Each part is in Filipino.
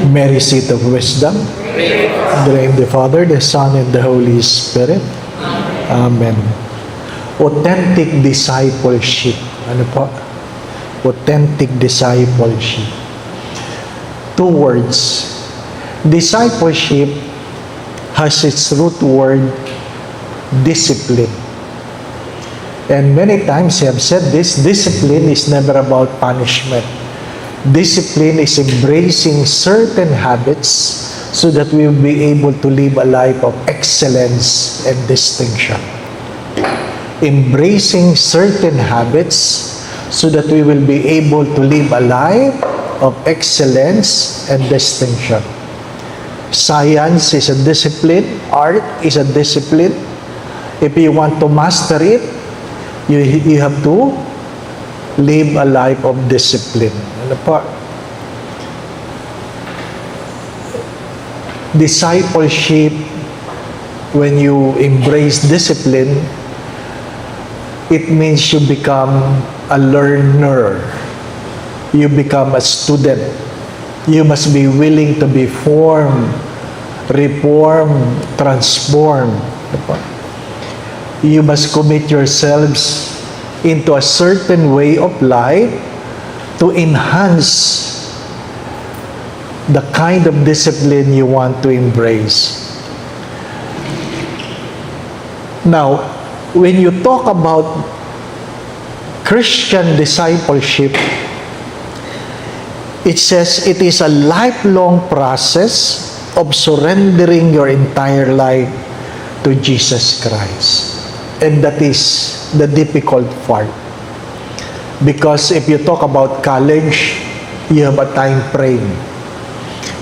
Mary, seat of wisdom. In the name of the Father, the Son, and the Holy Spirit. Amen. Authentic discipleship. Ano po? Authentic discipleship. Two words. Discipleship has its root word, discipline. And many times I have said this, discipline is never about punishment. Discipline is embracing certain habits so that we will be able to live a life of excellence and distinction. Embracing certain habits so that we will be able to live a life of excellence and distinction. Science is a discipline. Art is a discipline. If you want to master it, you have to live a life of discipline. Ano po? Discipleship, when you embrace discipline, it means you become a learner. You become a student. You must be willing to be formed, reformed, transformed. You must commit yourselves into a certain way of life to enhance the kind of discipline you want to embrace. Now, when you talk about Christian discipleship, it says it is a lifelong process of surrendering your entire life to Jesus Christ. And that is the difficult part. Because if you talk about college, you have a time frame.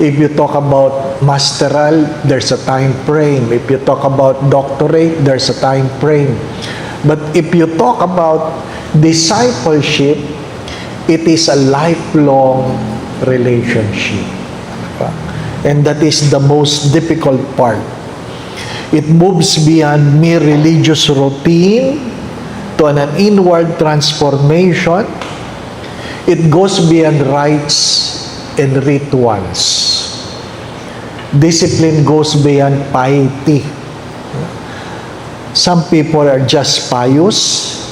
If you talk about masteral, there's a time frame. If you talk about doctorate, there's a time frame. But if you talk about discipleship, it is a lifelong relationship. And that is the most difficult part. It moves beyond mere religious routine to an inward transformation. It goes beyond rites and rituals. Discipline goes beyond piety. Some people are just pious,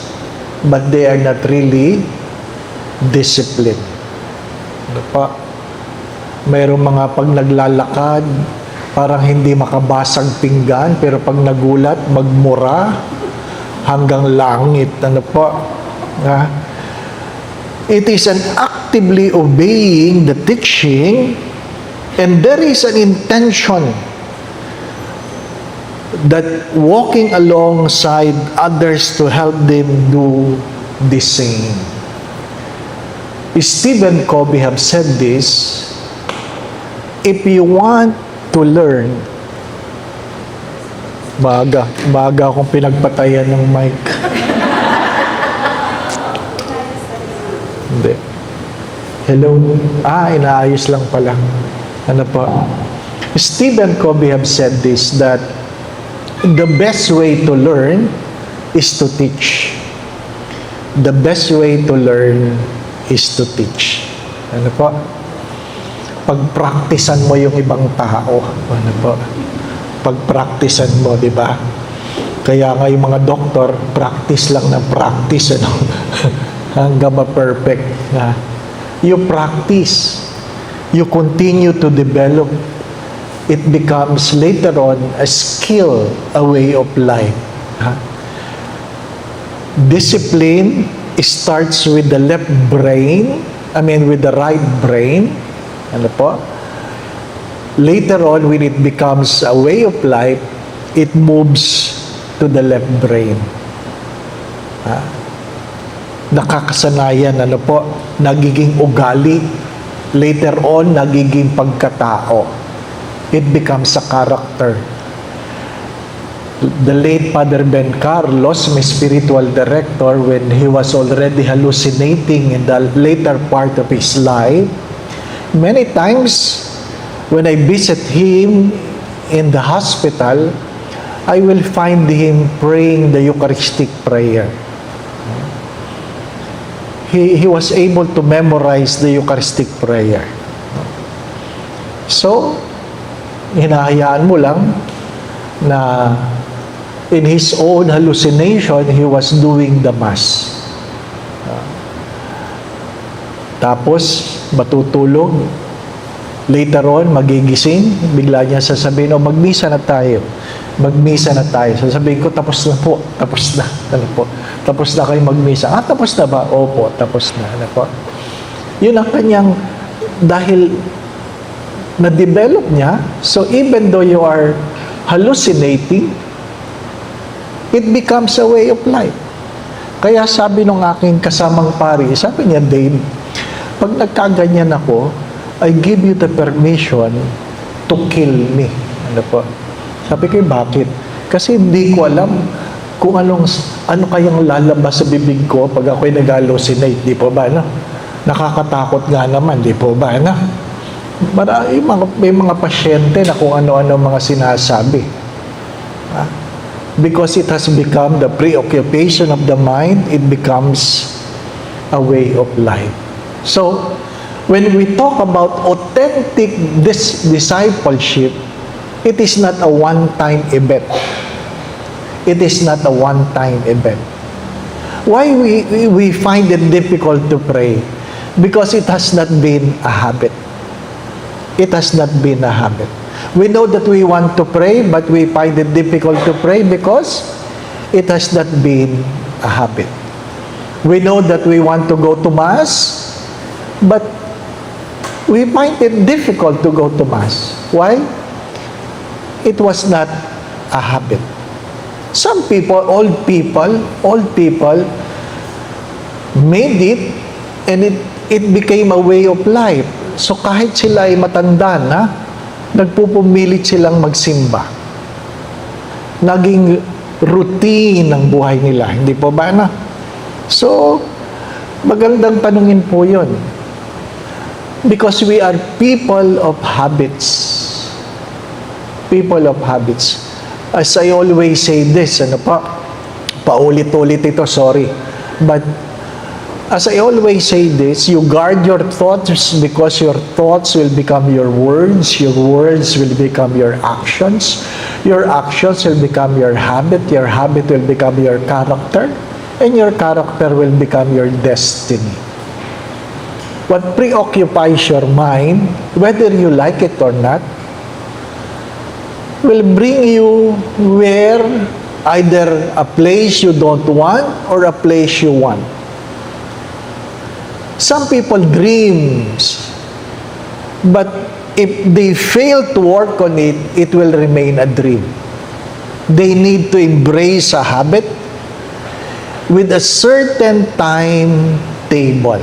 but they are not really disciplined. Ano pa? Mayroong mga pag naglalakad, parang hindi makabasag pinggan, pero pag nagulat, magmura hanggang langit. Ano po? It is an actively obeying the teaching, and there is an intention that walking alongside others to help them do the same. Stephen Covey have said this, if you want to learn, maaga akong pinagpatayan ng mic. Hindi. Hello? Inaayos lang pala. Ano po? Stephen Covey have said this, that the best way to learn is to teach. The best way to learn is to teach. Ano po? Pagpraktisan mo yung ibang tao. Ano po? Pagpraktisan mo, di ba? Kaya nga yung mga doktor, practice lang ng practice, ano? Hanggang ma-perfect. You practice. You continue to develop. It becomes later on a skill, a way of life. Discipline starts with the left brain, with the right brain. Ano po? Later on, when it becomes a way of life, it moves to the left brain. Nakakasanayan, ano po? Nagiging ugali. Later on, nagiging pagkatao. It becomes a character. The late Father Ben Carlos, my spiritual director, when he was already hallucinating in the later part of his life, many times, when I visit him in the hospital, I will find him praying the Eucharistic prayer. He was able to memorize the Eucharistic prayer. So, hinahayaan mo lang na in his own hallucination, he was doing the Mass. Tapos, matutulog. Later on, magigising. Bigla niya sasabihin, magmisa na tayo. Magmisa na tayo. Sasabihin ko, tapos na po. Tapos na. Ano po? Tapos na kayo magmisa. Tapos na ba? Opo, tapos na. Ano po? Yun ang kanyang, dahil na-develop niya, so even though you are hallucinating, it becomes a way of life. Kaya sabi nung aking kasamang pari, sabi niya, Dave, pag nagkaganyan ako, I give you the permission to kill me. Ano po? Sabi ko, bakit? Kasi hindi ko alam kung ano kayang lalabas sa bibig ko pag ako'y nag-hallucinate. Di po ba, no? Nakakatakot nga naman, di po ba, no? May mga pasyente na kung ano-ano mga sinasabi. Because it has become the preoccupation of the mind, it becomes a way of life. So, when we talk about authentic discipleship, it is not a one-time event. It is not a one-time event. Why we find it difficult to pray? Because it has not been a habit. It has not been a habit. We know that we want to pray, but we find it difficult to pray because it has not been a habit. We know that we want to go to Mass, but we find it difficult to go to Mass. Why? It was not a habit. Some people, old people made it, and it became a way of life. So kahit sila ay matanda na, nagpupumilit silang magsimba. Naging routine ng buhay nila. Hindi po ba na? So, magandang tanungin po yun. Because we are people of habits. People of habits. As I always say this, paulit-ulit ito, sorry. But, as I always say this, you guard your thoughts because your thoughts will become your words will become your actions will become your habit will become your character, and your character will become your destiny. What preoccupies your mind, whether you like it or not, will bring you where either a place you don't want or a place you want. Some people dreams, but if they fail to work on it, it will remain a dream. They need to embrace a habit with a certain timetable.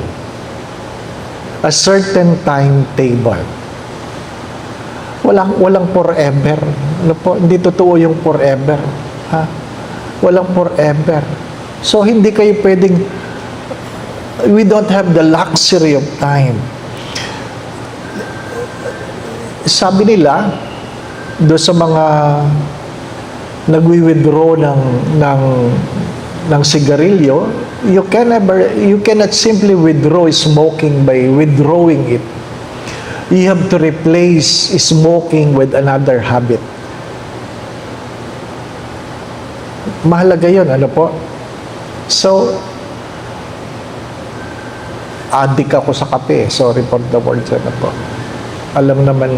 A certain timetable. Walang forever. Ano po? Hindi totoo yung forever. Ha? Walang forever. So, hindi kayo pwedeng, we don't have the luxury of time. Sabi nila, do sa mga nagwi-withdraw ng sigarilyo, you cannot simply withdraw smoking by withdrawing it. You have to replace smoking with another habit. Mahalaga yun, ano po? So, addict ako sa kape. Sorry for the words, ano po. Alam naman,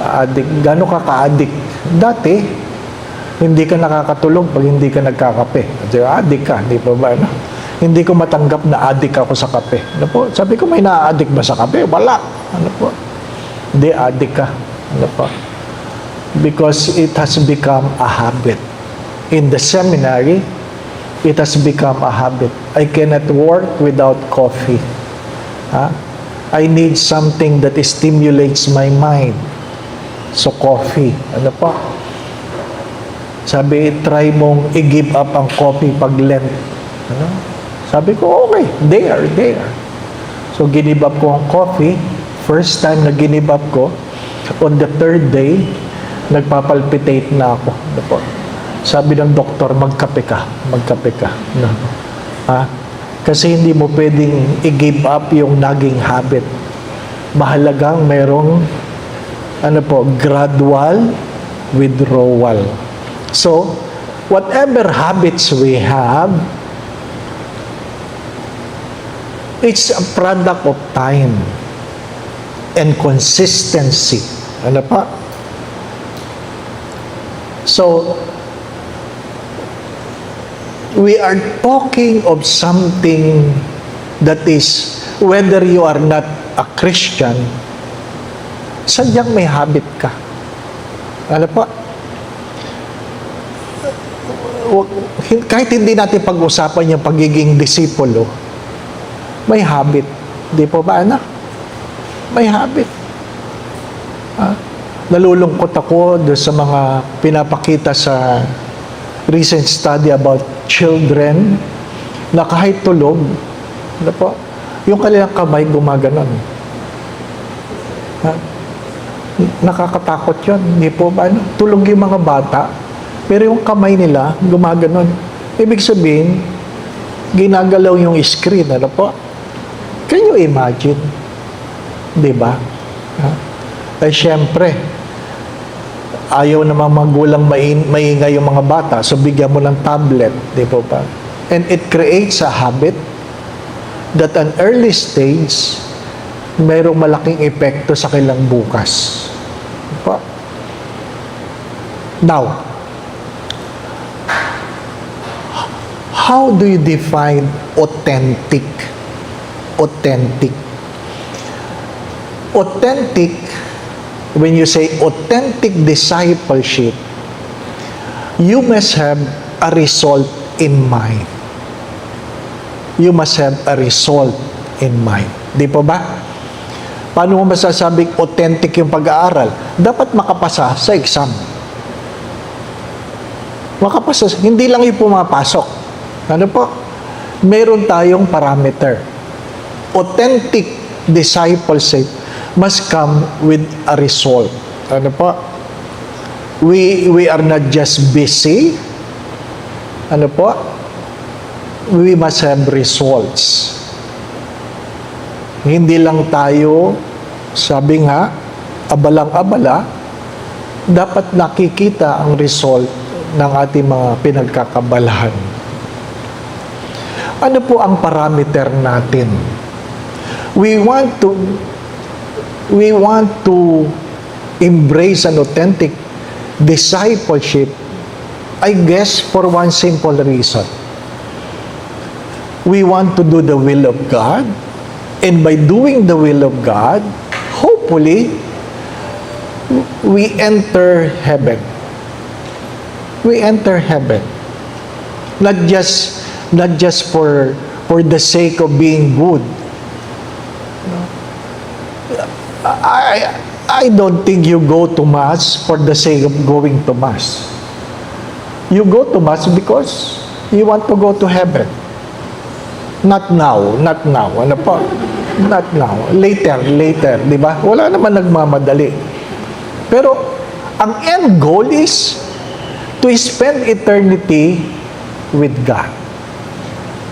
addict. Gano'n ka ka-addict? Dati, hindi ka nakakatulog pag hindi ka nagkakape. Addict ka, di ba ba? No? Hindi ko matanggap na addict ako sa kape. Ano po? Sabi ko, may na-addict ba sa kape? Wala. Ano po? Hindi, addict ka. Ano po? Because it has become a habit. In the seminary, it has become a habit. I cannot work without coffee. I need something that stimulates my mind. So, coffee. Ano po? Sabi, try mong i-give up ang coffee pag Lent. Ano? Sabi ko, okay, there. So, ginib up ko ang coffee. First time na ginib up ko, on the third day, nagpapalpitate na ako. Ano po? Sabi ng doktor, magkape ka. No? Kasi hindi mo pwedeng i-give up yung naging habit. Mahalagang merong gradual withdrawal. So, whatever habits we have, it's a product of time and consistency. So, we are talking of something that is, whether you are not a Christian, sadyang may habit ka. Kahit hindi natin pag-usapan yung pagiging disipulo, may habit. Di po ba, anak? May habit. Nalulungkot ako doon sa mga pinapakita sa recent study about children na kahit tulog, yung kanilang kamay gumaganon. Nakakatakot yun. Hindi po ba? Tulog yung mga bata, pero yung kamay nila gumaganon. Ibig sabihin, ginagalaw yung screen. Can you imagine? Di ba? Ay, syempre, ayaw namang magulang maingay yung mga bata, so bigyan mo ng tablet, di po ba? And it creates a habit that an early stage, mayroong malaking epekto sa kailang bukas. Di ba? Now, how do you define authentic? Authentic. Authentic, when you say authentic discipleship, you must have a result in mind. You must have a result in mind. Di po ba? Paano mo masasabing authentic yung pag-aaral? Dapat makapasa sa exam. Makapasa. Hindi lang yung pumapasok. Meron tayong parameter. Authentic discipleship must come with a result. We are not just busy. We must have results. Hindi lang tayo, sabi nga, abalang-abala, dapat nakikita ang result ng ating mga pinagkakabalahan. Ano po ang parameter natin? We want to embrace an authentic discipleship, I guess, for one simple reason. We want to do the will of God, and by doing the will of God, hopefully, we enter heaven. We enter heaven. Not just for the sake of being good. I don't think you go to Mass for the sake of going to Mass. You go to Mass because you want to go to heaven. Not now. Not now. Later. Di ba? Wala naman nagmamadali. Pero, ang end goal is to spend eternity with God.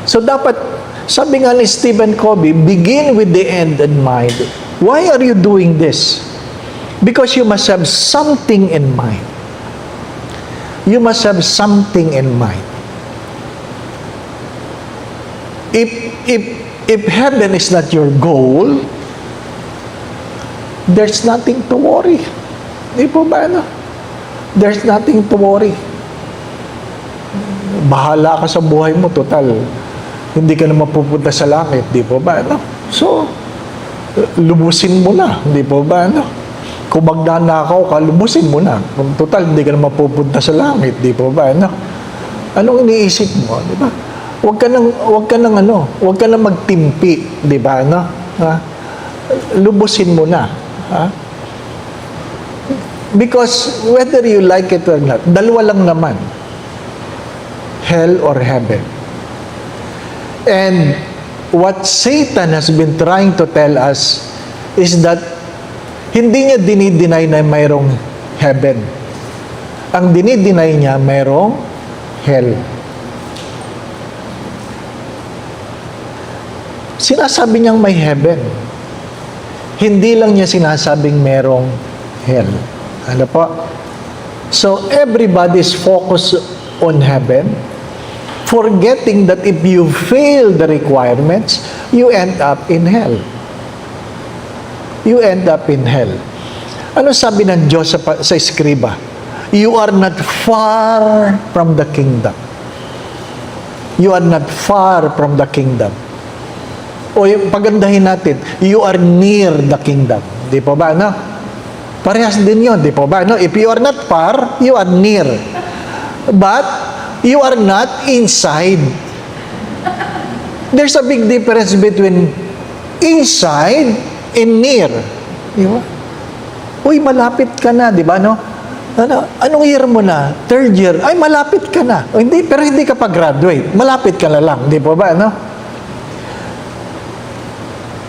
So, dapat, sabi nga ni Stephen Covey, begin with the end in mind. Why are you doing this? Because you must have something in mind. You must have something in mind. If heaven is not your goal, there's nothing to worry. Di po ba, There's nothing to worry. Bahala ka sa buhay mo, total. Hindi ka na mapupunta sa langit, di po ba, So, lubusin mo na, di po ba, Kung magnanakaw ka, lubusin mo na. Total, hindi ka na mapupunta sa langit, di po ba, Anong iniisip mo, di ba? Huwag ka nang magtimpi, di ba, Lubusin mo na, Because whether you like it or not, dalawa lang naman. Hell or heaven. And what Satan has been trying to tell us is that hindi niya dinideny na mayroong heaven. Ang dinideny niya mayroong hell. Sinasabi niyang may heaven. Hindi lang niya sinasabing merong hell. Ano po? So, everybody is focused on heaven, forgetting that if you fail the requirements, you end up in hell. You end up in hell. Ano sabi ng Diyos sa Eskriba? You are not far from the kingdom. You are not far from the kingdom. O yung pagandahin natin, you are near the kingdom. Di po ba, no? Parehas din yun, di po ba, no? If you are not far, you are near. But, you are not inside. There's a big difference between inside and near. Di ba? Uy, malapit ka na, di ba, no? Anong year mo na? Third year. Ay, malapit ka na. O, hindi, pero hindi ka pa graduate. Malapit ka na lang, di po ba, no?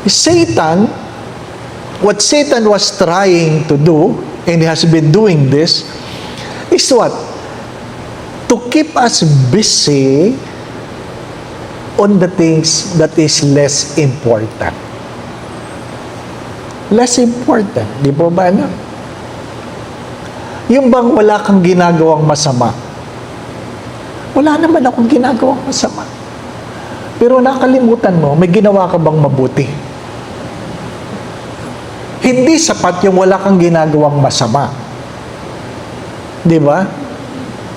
Satan, what Satan was trying to do, and he has been doing this, is what? To keep us busy on the things that is less important. Less important. Di po ba, ano? Yung bang wala kang ginagawang masama? Wala naman akong ginagawang masama. Pero nakalimutan mo, may ginawa ka bang mabuti? Hindi sapat yung wala kang ginagawang masama. Di ba?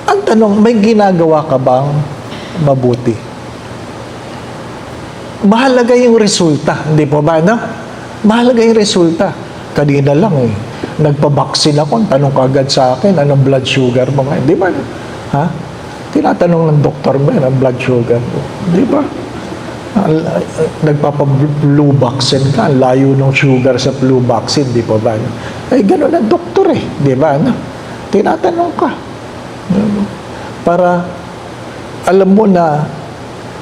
Ang tanong, may ginagawa ka bang mabuti? Mahalaga yung resulta. Di po ba, no? Mahalaga yung resulta. Kanina lang nagpabaksin ako. Tanong ka agad sa akin, anong blood sugar mo ngayon? Di ba? Ha? Tinatanong ng doktor mo ang blood sugar mo. Di ba? Nagpapa-flu vaccine ka, layo ng sugar sa flu vaccine, di ba ba? Ay, gano'n ang doktor di ba? Tinatanong ka. Para alam mo na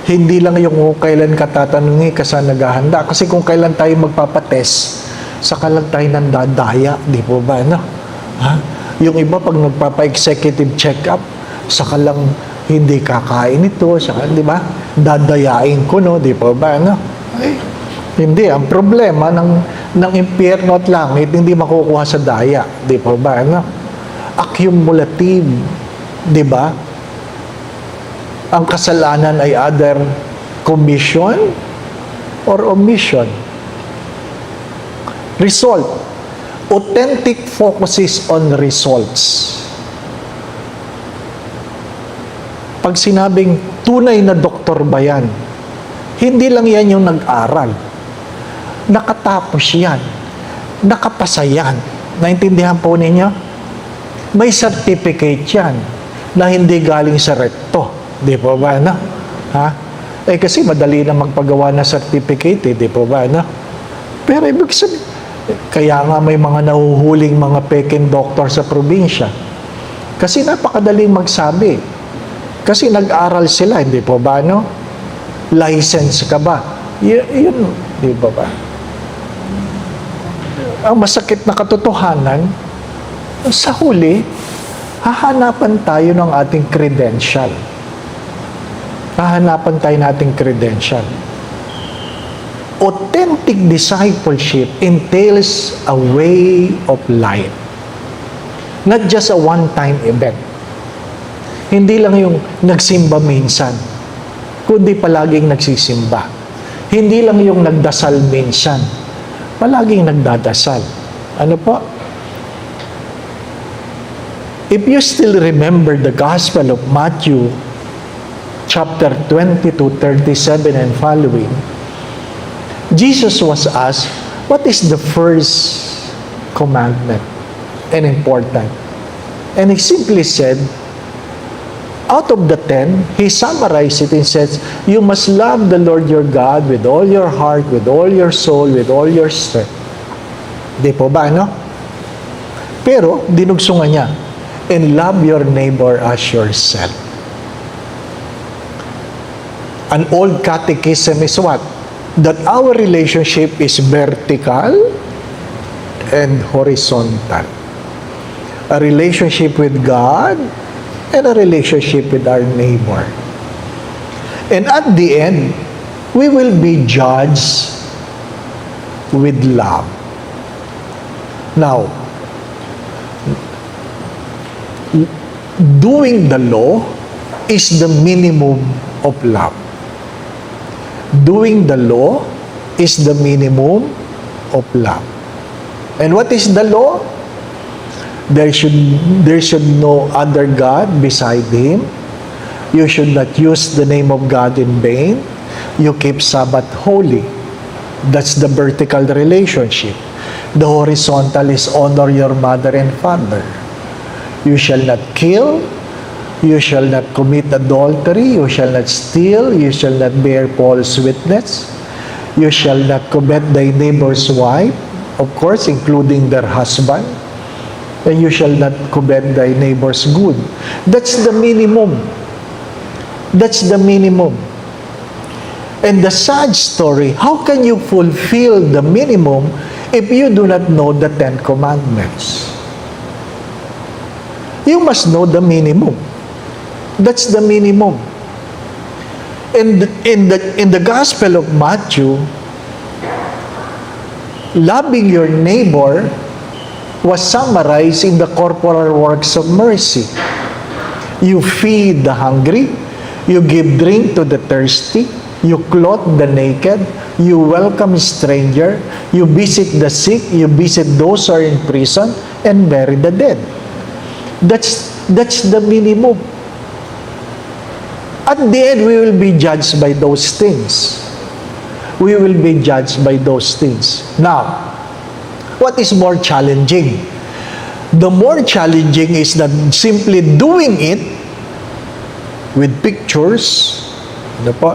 hindi lang yung kailan ka tatanungin ka sa naghahanda. Kasi kung kailan tayo magpapatest, saka lang tayo nandadaya, di ba ba? Ha? Yung iba pag nagpapa-executive check-up, saka lang hindi kakain ito, saka, di ba? Dadayain ko, no? Di ba ba, no? Ay, hindi. Ang problema ng impyerno at langit, hindi makukuha sa daya. Di ba ba, no? Accumulative. Di ba? Ang kasalanan ay either commission or omission. Result. Authentic focuses on results. Pag sinabing tunay na doktor ba yan, hindi lang yan yung nag-aral. Nakatapos yan. Nakapasa yan. Naintindihan po ninyo? May certificate yan na hindi galing sa rekto. Di po ba, no? Ha? Eh kasi madali na magpagawa na certificate, di po ba, no? Pero ibig sabihin, kaya nga may mga nahuhuling mga peking doktor sa probinsya. Kasi napakadaling magsabi. Kasi nag-aral sila, hindi po ba, no? License ka ba? Yun, di ba ba? Ang masakit na katotohanan, sa huli, hahanapan tayo ng ating credential. Hahanapan tayo ng ating credential. Authentic discipleship entails a way of life. Not just a one-time event. Hindi lang yung nagsimba minsan, kundi palaging nagsisimba. Hindi lang yung nagdasal minsan, palaging nagdadasal. Ano po? If you still remember the Gospel of Matthew, chapter 22:37 and following, Jesus was asked, what is the first commandment and important? And he simply said, out of the 10, he summarized it and says, you must love the Lord your God with all your heart, with all your soul, with all your strength. Di po ba, no? Pero, dinugsungan niya, and love your neighbor as yourself. An old catechism is what? That our relationship is vertical and horizontal. A relationship with God and a relationship with our neighbor. And at the end, we will be judged with love. Now, doing the law is the minimum of love. Doing the law is the minimum of love. And what is the law? There should no other God beside Him. You should not use the name of God in vain. You keep Sabbath holy. That's the vertical relationship. The horizontal is honor your mother and father. You shall not kill. You shall not commit adultery. You shall not steal. You shall not bear false witness. You shall not covet thy neighbor's wife, of course, including their husband. And you shall not covet thy neighbor's good. That's the minimum. That's the minimum. And the sad story, how can you fulfill the minimum if you do not know the 10 Commandments? You must know the minimum. That's the minimum. In the Gospel of Matthew, loving your neighbor was summarized in the corporal works of mercy. You feed the hungry, you give drink to the thirsty, you clothe the naked, you welcome a stranger, you visit the sick, you visit those who are in prison, and bury the dead. That's the minimum. At the end, we will be judged by those things. We will be judged by those things. Now, what is more challenging? The more challenging is that simply doing it with pictures. Ano po?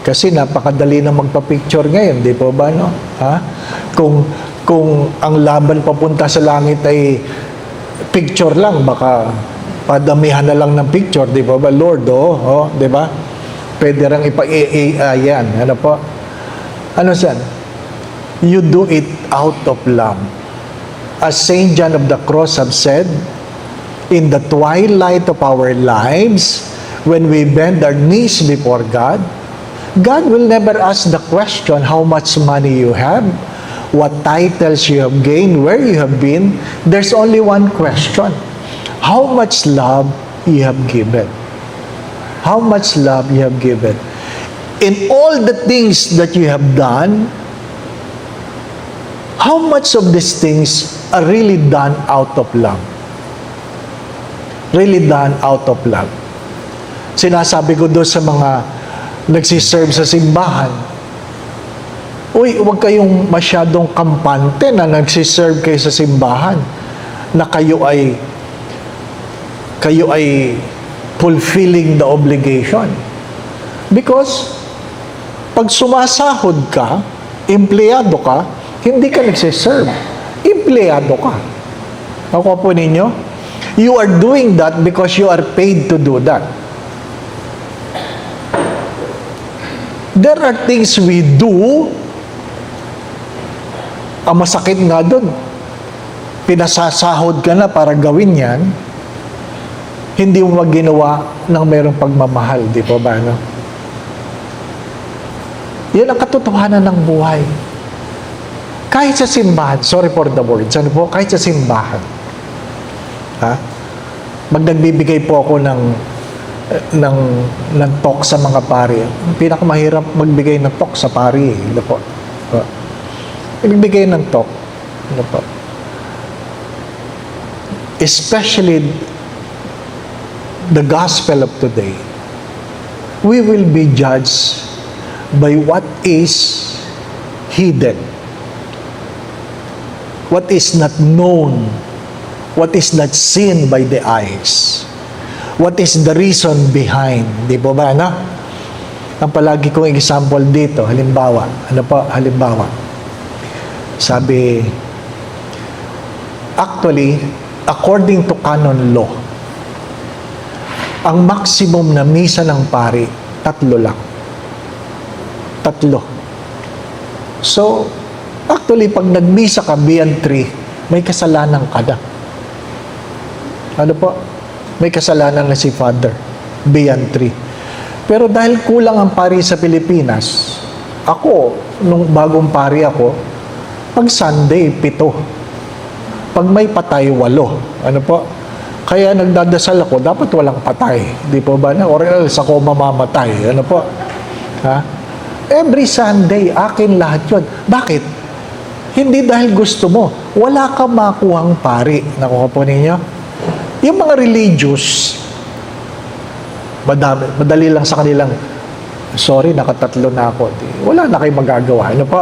Kasi napakadali na magpa-picture ngayon, di po ba, no? Ha? Kung ang laban papunta sa langit ay picture lang, baka padamihan na lang ng picture, di ba? Lord, di ba? Pwede rang ipa-AI yan. Ano po? Ano yan? You do it out of love. As Saint John of the Cross have said, in the twilight of our lives, when we bend our knees before God, God will never ask the question how much money you have, what titles you have gained, where you have been. There's only one question. How much love you have given? How much love you have given? In all the things that you have done, how much of these things are really done out of love? Really done out of love. Sinasabi ko doon sa mga nagsiserve sa simbahan, uy, huwag kayong masyadong kampante na nagsiserve kayo sa simbahan na kayo ay fulfilling the obligation. Because pag sumasahod ka, empleyado ka, hindi ka nagsiserve. Empleyado ka. Nakuha po ninyo? You are doing that because you are paid to do that. There are things we do, ang masakit nga doon, pinasasahod ka na para gawin yan, hindi mo maginawa ng mayroong pagmamahal, di po ba, no? Yan ang katotohanan ng buhay. Kahit sa simbahan, sorry for the words, ano po, kahit sa simbahan, nagbibigay po ako ng talk sa mga pari. Pinakamahirap magbigay ng talk sa pari. Ano po? Magbigay ng talk. Ano po? Especially the gospel of today. We will be judged by what is hidden. What is not known. What is not seen by the eyes. What is the reason behind? Di po ba, no? Ang palagi kong example dito, halimbawa, ano po, halimbawa, sabi, actually, according to canon law, ang maximum na misa ng pari, 3 lang. 3. So, actually, pag nagmisa ka beyond 3, may kasalanan ka na. Ano po? May kasalanan na si Father, beyond 3. Pero dahil kulang ang pari sa Pilipinas, ako, nung bagong pari ako, pag Sunday, 7. Pag may patay, 8. Ano po? Kaya nagdadasal ako, dapat walang patay. Di po ba? Or else ako mamamatay. Ano po? Ha? Every Sunday, akin lahat yun. Bakit? Hindi dahil gusto mo. Wala ka makuhang pari. Nakuha po ninyo? Yung mga religious, madali lang sa kanilang, sorry, nakatatlo na ako. Wala na kayong magagawa. Ano po?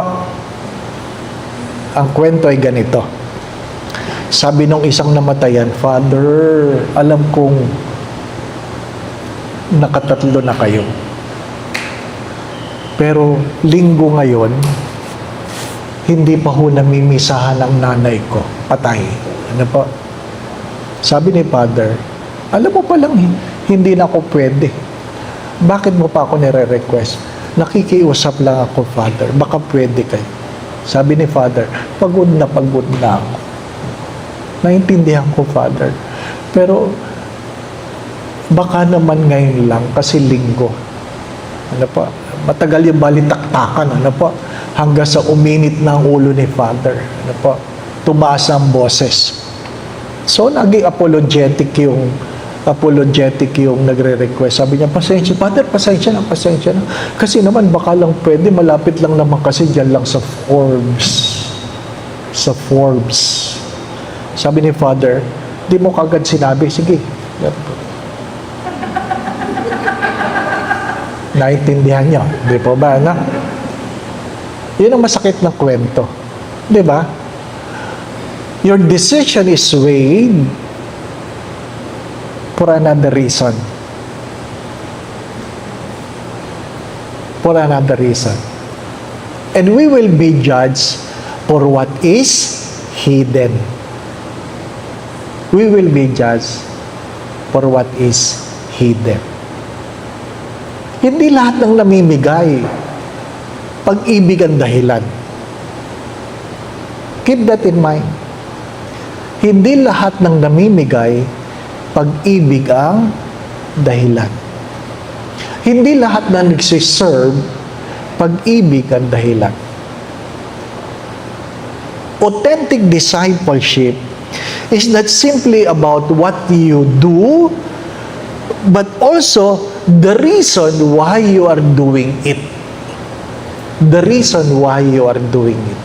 Ang kwento ay ganito. Sabi nung isang namatayan, Father, alam kong nakatatlo na kayo. Pero linggo ngayon, hindi pa ho namimisahan ang nanay ko. Patay. Ano po? Sabi ni Father, alam mo palang hindi na ako pwede. Bakit mo pa ako nire-request? Nakikiusap lang ako, Father. Baka pwede kayo. Sabi ni Father, pagod na ako. Naintindihan ko, Father. Pero, baka naman ngayon lang, kasi linggo. Ano po? Matagal yung balitaktakan, ano po? Hanggang sa uminit na ang ulo ni Father. Ano po? Tumaas ang boses. So, naging apologetic yung nagre-request. Sabi niya, pasensya, Father, pasensya na. Kasi naman, baka lang pwede, malapit lang naman kasi dyan lang sa Forbes. Sa Forbes. Sabi ni Father, di mo kagad sinabi, sige. Naintindihan niyo, di po ba, na? Yun ang masakit na kwento. Di ba? Your decision is weighed for another reason. For another reason. And we will be judged for what is hidden. We will be judged for what is hidden. Hindi lahat ng namimigay pag-ibig ang dahilan. Keep that in mind. Hindi lahat ng namimigay pag-ibig ang dahilan. Hindi lahat na nagsiserve pag-ibig ang dahilan. Authentic discipleship is not simply about what you do, but also the reason why you are doing it. The reason why you are doing it.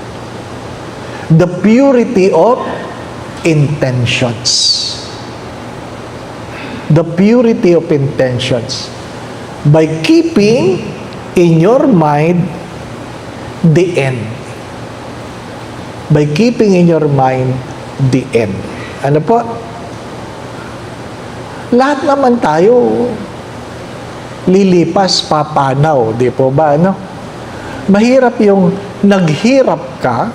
The purity of intentions. The purity of intentions. By keeping in your mind the end. By keeping in your mind the end. Ano po? Lahat naman tayo lilipas, papanaw, di po ba, ano? Mahirap yung naghirap ka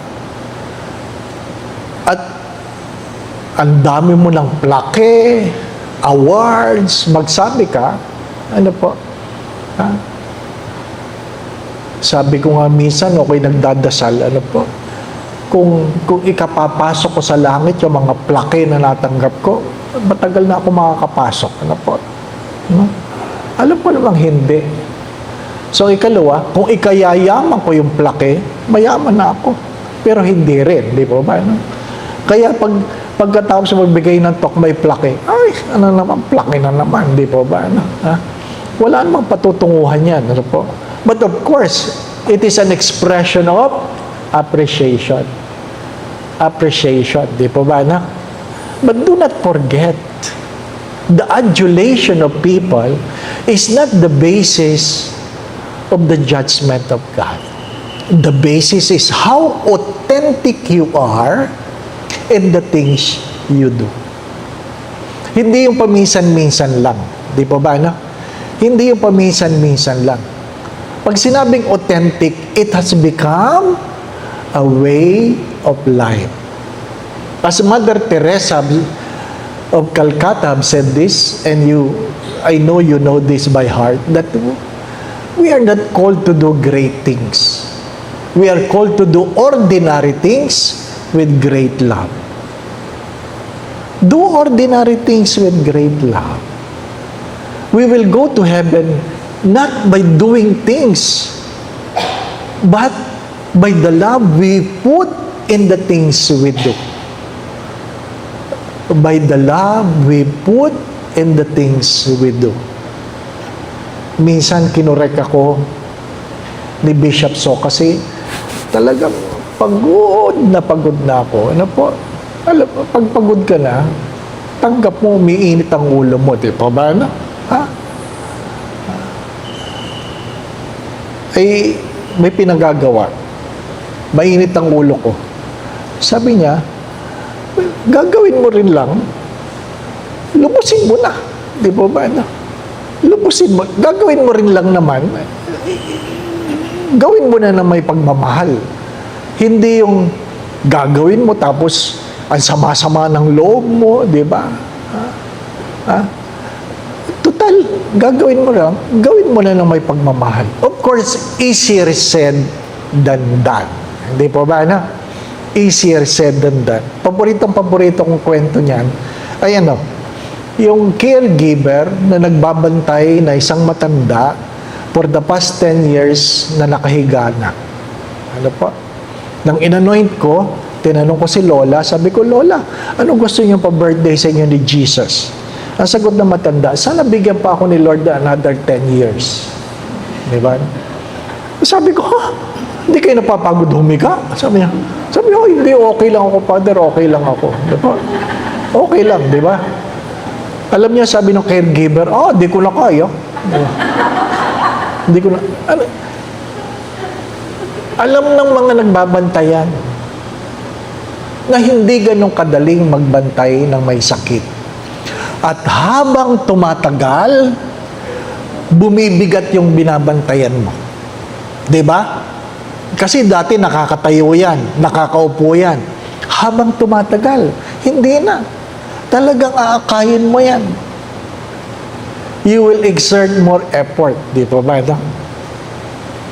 at ang dami mo ng plaque, awards, magsabi ka, ano po? Ha? Sabi ko nga minsan, okay, nagdadasal, ano po? Kung ikapapasok ko sa langit yung mga plaque na natanggap ko, matagal na ako makakapasok. Ano po? No? Alam ko namang hindi. So, ikalawa, kung ikayayaman ko yung plaque, mayaman na ako. Pero hindi rin, di ba ba? No? Kaya pagkatapos magbigay ng talk, may plaque, ay, ano naman, plaque na naman, di ba ba? No? Ha? Wala namang patutunguhan yan. Ano po? But of course, it is an expression of appreciation. Appreciation, di po ba, na? But do not forget, the adulation of people is not the basis of the judgment of God. The basis is how authentic you are in the things you do. Hindi yung paminsan-minsan lang, di po ba, na? Hindi yung paminsan-minsan lang. Pag sinabing authentic, it has become a way of life. As Mother Teresa of Calcutta said this, and I know you know this by heart, that we are not called to do great things. We are called to do ordinary things with great love. Do ordinary things with great love. We will go to heaven not by doing things, but by the love we put in the things we do. by the love we put in the things we do. Minsan kinorek ako ni Bishop So kasi talagang pagod na ako. Ano po? Alam, pag pagod ka na, tanggap mo, umiinit ang ulo mo. Di ba ba? Ano? Ha? Ay, may pinagagawa. Mainit ang ulo ko. Sabi niya, gagawin mo rin lang, lubusin mo na. Di ba ba? Ano? Lubusin mo. Gagawin mo rin lang naman, gawin mo na may pagmamahal. Hindi yung gagawin mo tapos ang sama-sama ng loob mo, di ba? Ha? Total, gagawin mo lang, gawin mo na ng may pagmamahal. Of course, easier said than done. Hindi po ba, na? Easier said than done. Paborito kong kwento niyan, ay ano, yung caregiver na nagbabantay na isang matanda for the past 10 years na nakahiga na. Ano po? Nang inanoint ko, tinanong ko si Lola, sabi ko, Lola, ano gusto niyo pa-birthday sa inyo ni Jesus? Ang sagot na matanda, sana bigyan pa ako ni Lord another 10 years. Di ba? Sabi ko, hindi kayo napapagod humiga? Sabi niya, hindi, okay lang ako, Father, okay lang ako. Di ba? Okay lang, di ba? Alam niya, sabi ng caregiver, di ko na kaya. Hindi ko na, alam ng mga nagbabantayan na hindi ganun kadaling magbantay ng may sakit. At habang tumatagal, bumibigat yung binabantayan mo. 'Di ba? Kasi dati nakakatayo yan, nakakaupo yan. Habang tumatagal, hindi na. Talagang aakayin mo yan. You will exert more effort. Di ba?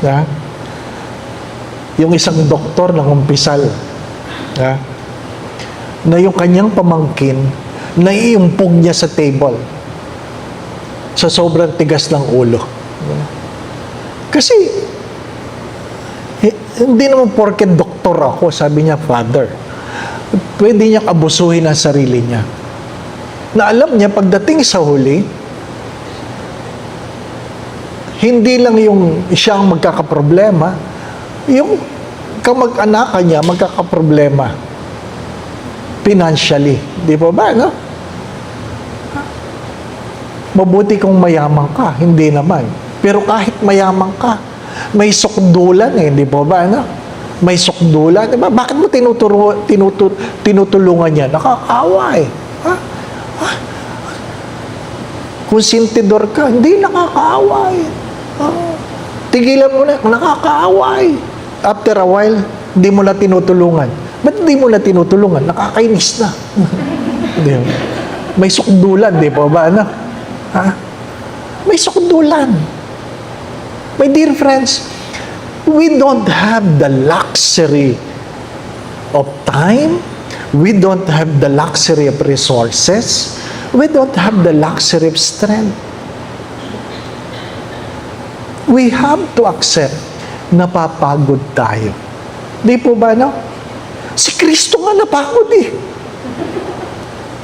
Ha? Yung isang doktor ng umpisal, ha? Na yung kanyang pamangkin, naiumpog niya sa table sa sobrang tigas ng ulo. Kasi, hindi naman porket doktor ako, sabi niya, Father, pwede niyang abusuhin ang sarili niya. Na alam niya, pagdating sa huli, hindi lang yung siya ang magkakaproblema, yung kamag-anakan niya magkakaproblema financially. Di ba ba, no? Mabuti kung mayaman ka, hindi naman. Pero kahit mayaman ka, may sukdulan di ba ba, no? May sukdulan, di ba? Bakit mo tinutulungan niya? Nakakaawa Ha? Kung sintidor ka, hindi nakakaawa Tigilan mo na, nakakaawa After a while, hindi mo na tinutulungan. Ba't hindi mo na tinutulungan? Nakakainis na. May sukdulan, di ba ba? Ano? Ha? May sukdulan. My dear friends, we don't have the luxury of time. We don't have the luxury of resources. We don't have the luxury of strength. We have to accept napapagod tayo. Di po ba, no? Si Kristo nga napagod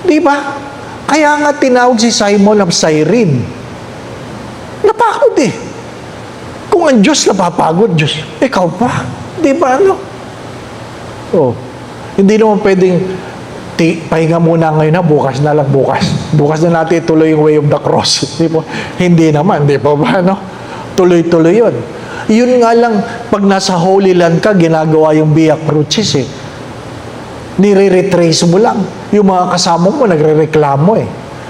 Di ba? Kaya nga tinawag si Simon of Cyrene. Napagod Kung ang Diyos napapagod, Diyos, ikaw pa. Di ba, no? Hindi naman pwedeng pahinga muna ngayon bukas na lang, bukas. Bukas na natin ituloy yung way of the cross. Di ba? Hindi naman, di ba ba, no? Tuloy-tuloy yun. Yun nga lang, pag nasa Holy Land ka, ginagawa yung Via Crucis nire-retrace mo lang. Yung mga kasama mo, nagre-reklamo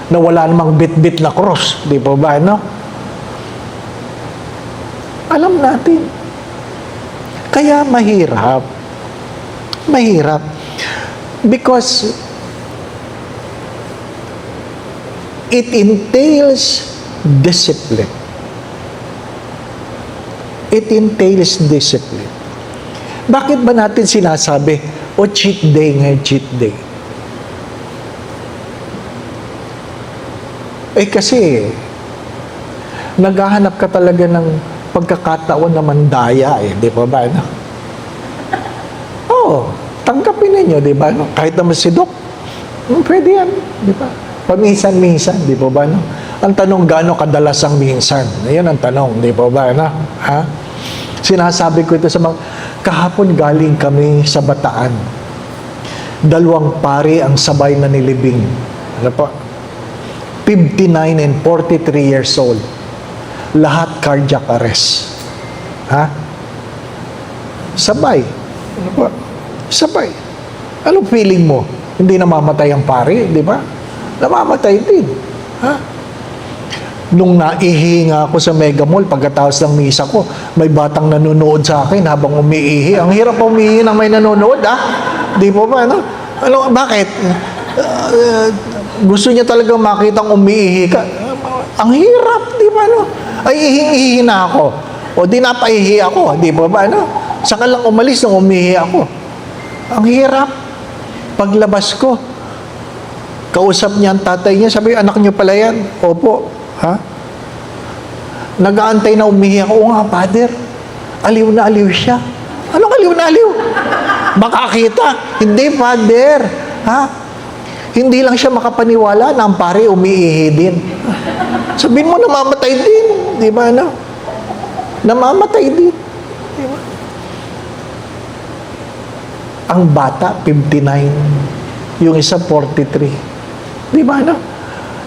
na wala namang bit-bit na cross. Di ba ba, no? Alam natin. Kaya mahirap. Mahirap. Because it entails discipline. It entails discipline. Bakit ba natin sinasabi, cheat day ngayon, cheat day? Kasi, naghahanap ka talaga ng pagkakataon na mandaya di ba ba? No? Tanggapin ninyo, di ba? No? Kahit naman si Doc, Pwede yan, di ba? Paminsan-minsan, di po ba, no? Ang tanong, gaano kadalas ang minsan? Ayan ang tanong, di po ba, no? Ha? Sinasabi ko ito sa mga, kahapon galing kami sa Bataan. 2 pari ang sabay na nilibing. Ano po? 59 and 43 years old. Lahat cardiac arrest. Ha? Sabay. Ano po? Sabay. Anong feeling mo? Hindi namamatay ang pari, di ba? Namamatay din. Ha? Nung naihinga ako sa Mega Mall, pagkatapos ng misa ko, may batang nanonood sa akin habang umiihi. Ang hirap umiihi nang may nanonood, ha? Di po ba, no? Ano, bakit? Gusto niya talagang makitang umiihi ka. Ang hirap, di ba, no? Ay, ihing-ihi na ako. O di napaihi ako, di ba ba, no? Saka lang umalis nung umihi ako. Ang hirap. Paglabas ko, kausap niya ang tatay niya, sabi, anak niyo pala yan. Opo. Ha? Nag-aantay na umihi ako. Oo nga, Father. Aliw na aliw siya. Anong aliw na aliw? Makakita. Hindi, Father. Ha? Hindi lang siya makapaniwala na ang pare umiihi din. Sabihin mo, namamatay din. Di ba, no? Namamatay din. Di ba? Ang bata, 59. Yung isa, 43. Di ba, no?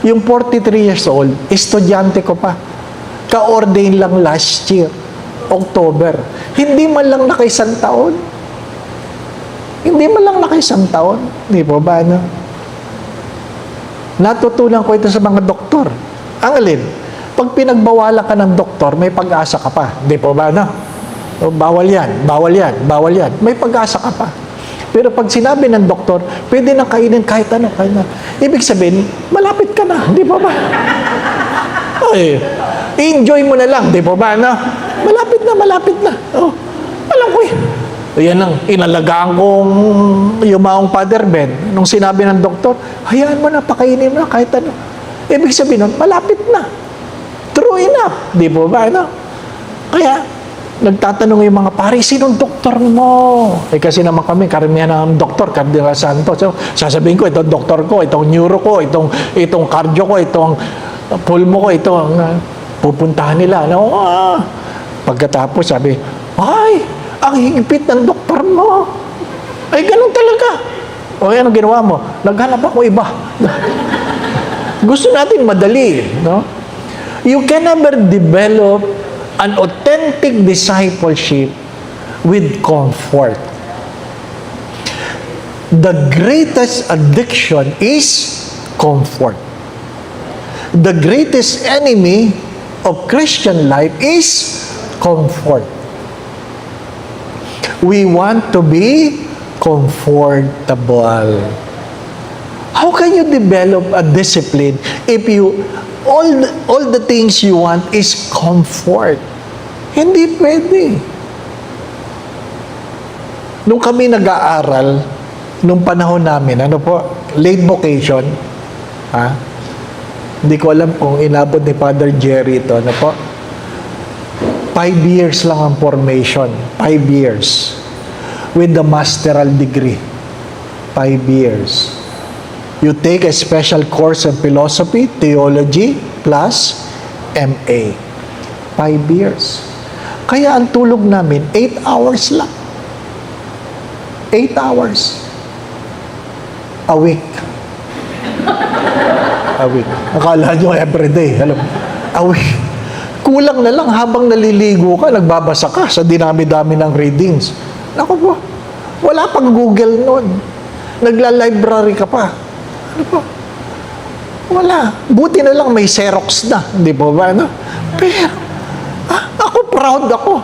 Yung 43 years old, estudyante ko pa. Ka-ordain lang last year, October. Hindi man lang nakaisang taon. Hindi man lang nakaisang taon. Di ba ba, no? Natutunan ko ito sa mga doktor. Ang alin? Pag pinagbawalan ka ng doktor, may pag-asa ka pa. Di po ba, no? O, bawal yan, bawal yan, bawal yan. May pag-asa ka pa. Pero pag sinabi ng doktor, pwede na kainin kahit ano, kahit ano. Ibig sabihin, malapit ka na. Di po ba? Ay, enjoy mo na lang. Di po ba, no? Malapit na, malapit na. Oh, alam ko eh. Yan ang inalagaan kong yumaong Father Ben. Nung sinabi ng doktor, hayaan mo na, pakainin mo na kahit ano. Ibig sabihin nun, malapit na. True enough. Di po ba, no? Kaya, nagtatanong yung mga pare, sinong doktor mo? Eh kasi naman kami, karamihan ng doktor, Cardinal Santos. So, sasabihin ko, itong doktor ko, itong neuro ko, itong cardio ko, itong pulmo ko, itong pupuntahan nila. No? Pagkatapos, sabi, ay, ang higpit ng doktor mo. Ay, ganun talaga. O, anong ginawa mo? Naghanap ako iba. Gusto natin madali, no? You can never develop an authentic discipleship with comfort. The greatest addiction is comfort. The greatest enemy of Christian life is comfort. We want to be comfortable. How can you develop a discipline if you all the things you want is comfort? Hindi pwede. Nung kami nag-aaral, nung panahon namin, ano po, late vocation, ha? Hindi ko alam kung inabot ni Father Jerry ito, ano po? 5 years lang ang formation. 5 years. With the masteral degree. 5 years. You take a special course in philosophy, theology, plus MA. 5 years. Kaya ang tulog namin, 8 hours lang. 8 hours. A week. A week. Akala nyo everyday. Alam, a week. Kulang na lang habang naliligo ka, nagbabasa ka sa dinami-dami ng readings. Naku po, wala pang Google noon. Nagla-library ka pa. Ano po? Wala. Buti na lang may Xerox na. Hindi po ba? No? Pero, ako proud ako.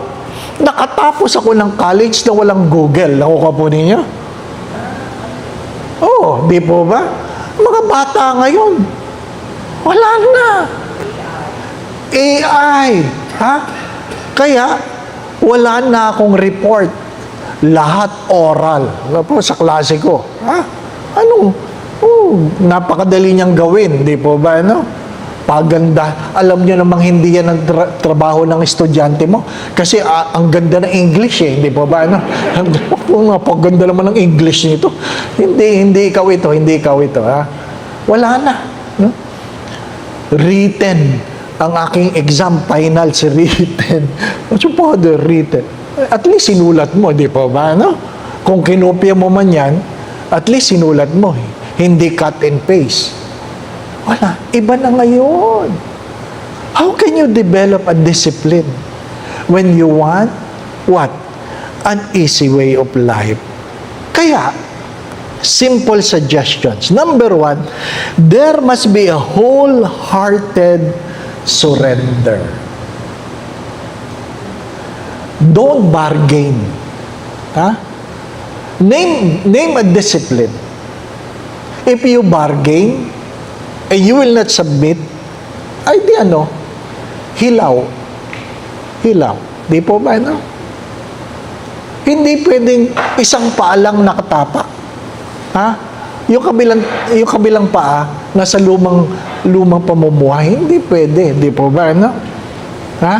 Nakatapos ako ng college na walang Google. Nakuha po ninyo? Oo, di po ba? Mga bata ngayon, wala na. AI. Ha? Kaya, wala na akong report. Lahat oral. Ano po, sa klase ko. Ha? Anong? Napakadali niyang gawin. Di po ba? Ano? paganda. Alam niyo namang hindi yan ang trabaho ng estudyante mo. Kasi ang ganda ng English eh. Hindi po ba? Ano? Napaganda naman ng English nito. Hindi ikaw ito. Hindi ikaw ito. Ha? Wala na. No? Written. Ang aking exam finals written. What's your father written? At least sinulat mo. Di po ba? No? Kung kinopya mo man yan, at least sinulat mo. Hindi cut and paste. Wala. Iba na ngayon. How can you develop a discipline when you want what? An easy way of life. Kaya, simple suggestions. Number 1, there must be a wholehearted surrender. Don't bargain. Ha? Name a discipline. If you bargain, and you will not submit, ay di ano, hilaw. Di po ba, no? Hindi pwedeng isang paa lang nakatapak. Ha? Yung kabilang paa, nasa lumang pamumuhay, hindi pwede. Di po ba, no? Ha?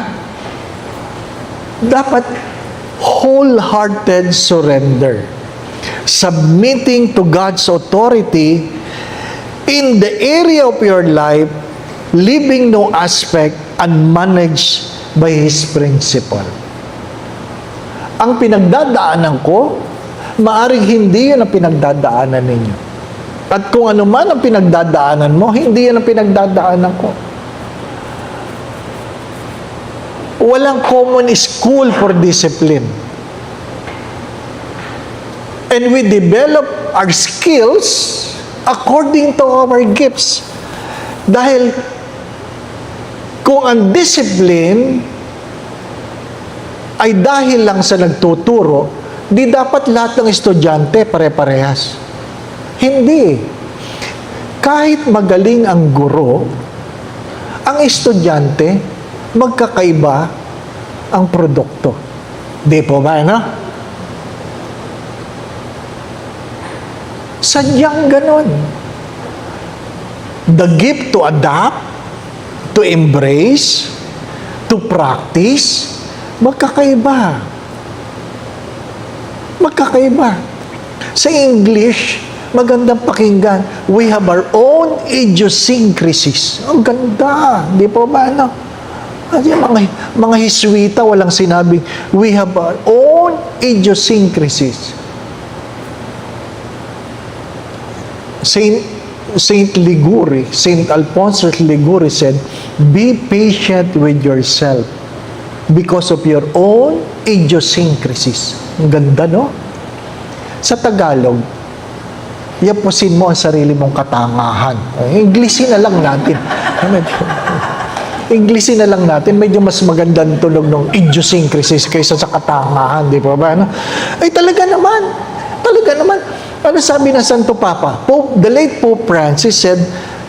Dapat wholehearted surrender. Submitting to God's authority in the area of your life, leaving no aspect unmanaged by His principle. Ang pinagdadaanan ko, maaring hindi yan ang pinagdadaanan ninyo. At kung ano man ang pinagdadaanan mo, hindi yan ang pinagdadaanan ko. Walang common school for discipline. And we develop our skills according to our gifts. Dahil kung ang discipline ay dahil lang sa nagtuturo, di dapat lahat ng estudyante pare-parehas. Hindi. Kahit magaling ang guro, ang estudyante, magkakaiba ang produkto. Di po ba, no? Sadyang ganon. The gift to adapt, to embrace, to practice, magkakaiba. Magkakaiba. Sa English, magandang pakinggan. We have our own idiosyncrasies. Ang ganda. Di po ba, ano? Mga Hiswita, walang sinabing, we have our own idiosyncrasies. Saint Liguri, Saint Alphonsus Liguri said, be patient with yourself because of your own idiosyncrasies. Ang ganda, no? Sa Tagalog, yapusin mo ang sarili mong katangahan. Inglesin na lang natin. Inglesin na lang natin. Medyo mas magandang tunog ng idiosyncrasies kaysa sa katangahan. Di ba ba? No? Ay, talaga naman. Ano sabi ng Santo Papa? The late Pope Francis said,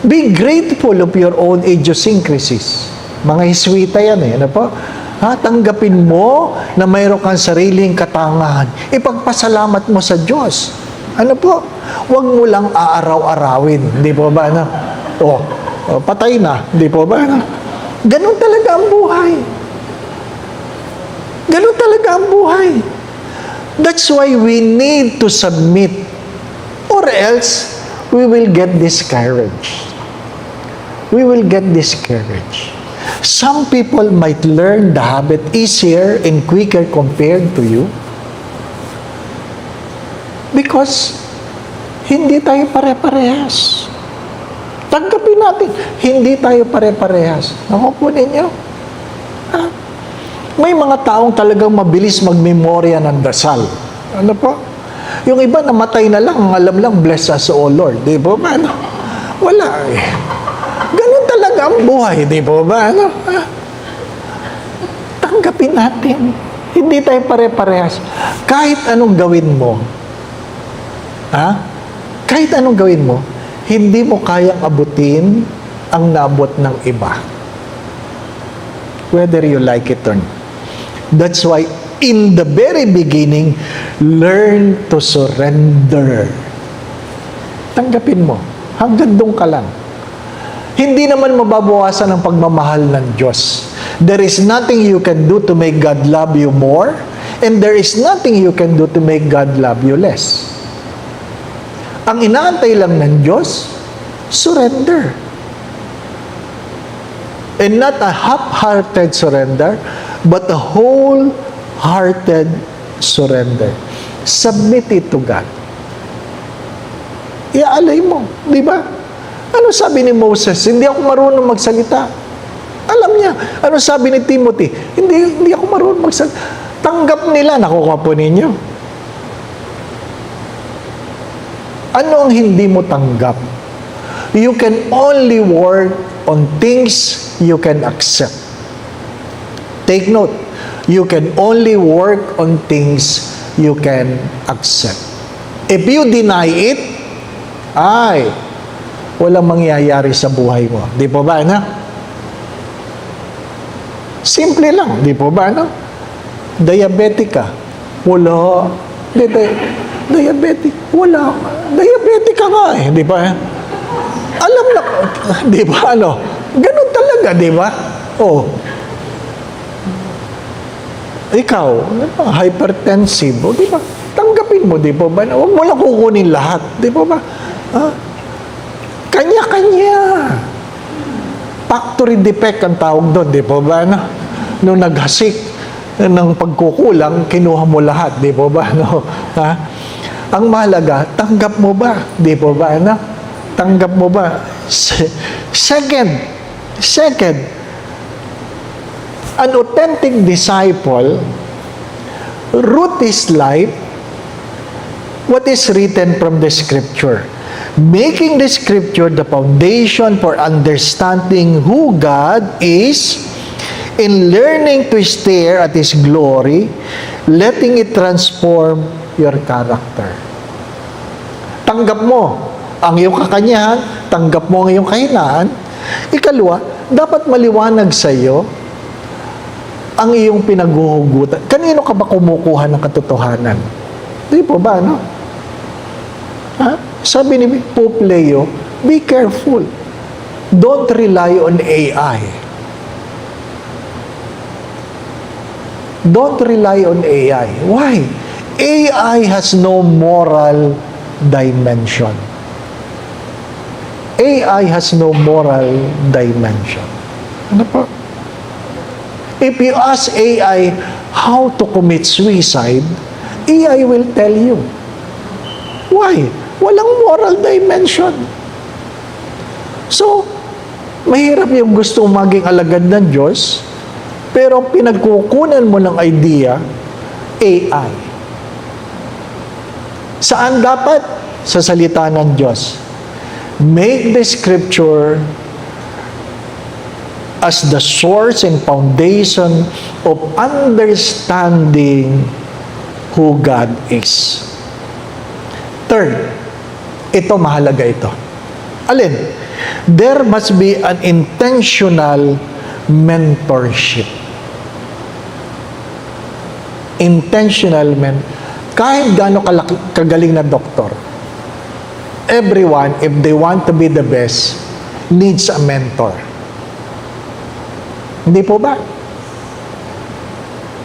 be grateful of your own idiosyncrasies. Mga Hiswita yan eh. Ano po? Tanggapin mo na mayroon kang sariling katangahan. Ipagpasalamat mo sa Diyos. Ano po? Huwag mo lang aaraw-arawin. Hindi po ba? Ano? Patay na. Hindi po ba? Ano? Ganun talaga ang buhay. Ganun talaga ang buhay. That's why we need to submit. Or else, we will get discouraged. We will get discouraged. Some people might learn the habit easier and quicker compared to you because hindi tayo pare-parehas. Tanggapin natin, hindi tayo pare-parehas. Ako po ninyo. May mga taong talagang mabilis magmemorya ng dasal. Ano po? Yung iba namatay na lang, alam lang, bless us, O Lord. Di ba ba? Ano? Wala eh. Ganun talaga ang buhay, di ba ba? Ano? Tanggapin natin. Hindi tayo pare-parehas. Kahit anong gawin mo, kahit anong gawin mo, hindi mo kayang abutin ang naabot ng iba. Whether you like it or not. That's why, in the very beginning, learn to surrender. Tanggapin mo. Hanggang doon ka lang. Hindi naman mababawasan ang pagmamahal ng Diyos. There is nothing you can do to make God love you more, and there is nothing you can do to make God love you less. Ang inaantay lang ng Diyos, surrender. And not a half-hearted surrender, but a whole-hearted surrender. Submit it to God. Iaalay mo, di ba? Ano sabi ni Moses? Hindi ako marunong magsalita. Alam niya. Ano sabi ni Timothy? Hindi ako marunong magsalita. Tanggap nila, nakuha po ninyo. Ano ang hindi mo tanggap? You can only work on things you can accept. Take note, you can only work on things you can accept. If you deny it, walang mangyayari sa buhay mo. Di po ba, ano? Simple lang, di po ba, ano? Diabetic ka. Wala. Diabetic. Wala. Diabetic ka nga eh, di ba? Alam na, di ba, ano? Ganun talaga, di ba? Oh. Ikaw, hypertensive, di ba? Tanggapin mo, di ba? Huwag mo lang kukunin lahat, di ba ba? Kanya-kanya. Factory defect ang tawag doon, di ba ba? No? Nung naghasik ng pagkukulang, kinuha mo lahat, di ba ba? No? Ha? Ang mahalaga, tanggap mo ba? Di ba ba? No? Tanggap mo ba? Second, an authentic disciple root his life what is written from the Scripture, making the Scripture the foundation for understanding who God is, in learning to stare at His glory, letting it transform your character. Tanggap mo ang iyong kakanyahan, tanggap mo ang iyong kahinaan. Ikalawa, dapat maliwanag sa iyo ang iyong pinaghuhugutan. Kanino ka ba kumukuha ng katotohanan? Di po ba, no? Sabi ni Pope Leo, be careful. Don't rely on AI. Don't rely on AI. Why? AI has no moral dimension. AI has no moral dimension. Ano po? If you ask AI how to commit suicide, AI will tell you. Why? Walang moral dimension. So, mahirap yung gusto maging alagad ng Diyos, pero pinagkukunan mo ng idea, AI. Saan dapat? Sa salita ng Diyos. Make the Scripture as the source and foundation of understanding who God is. Third, ito mahalaga ito. Alin? There must be an intentional mentorship. Kahit gaano kagaling na doktor, everyone, if they want to be the best, needs a mentor. Hindi po ba?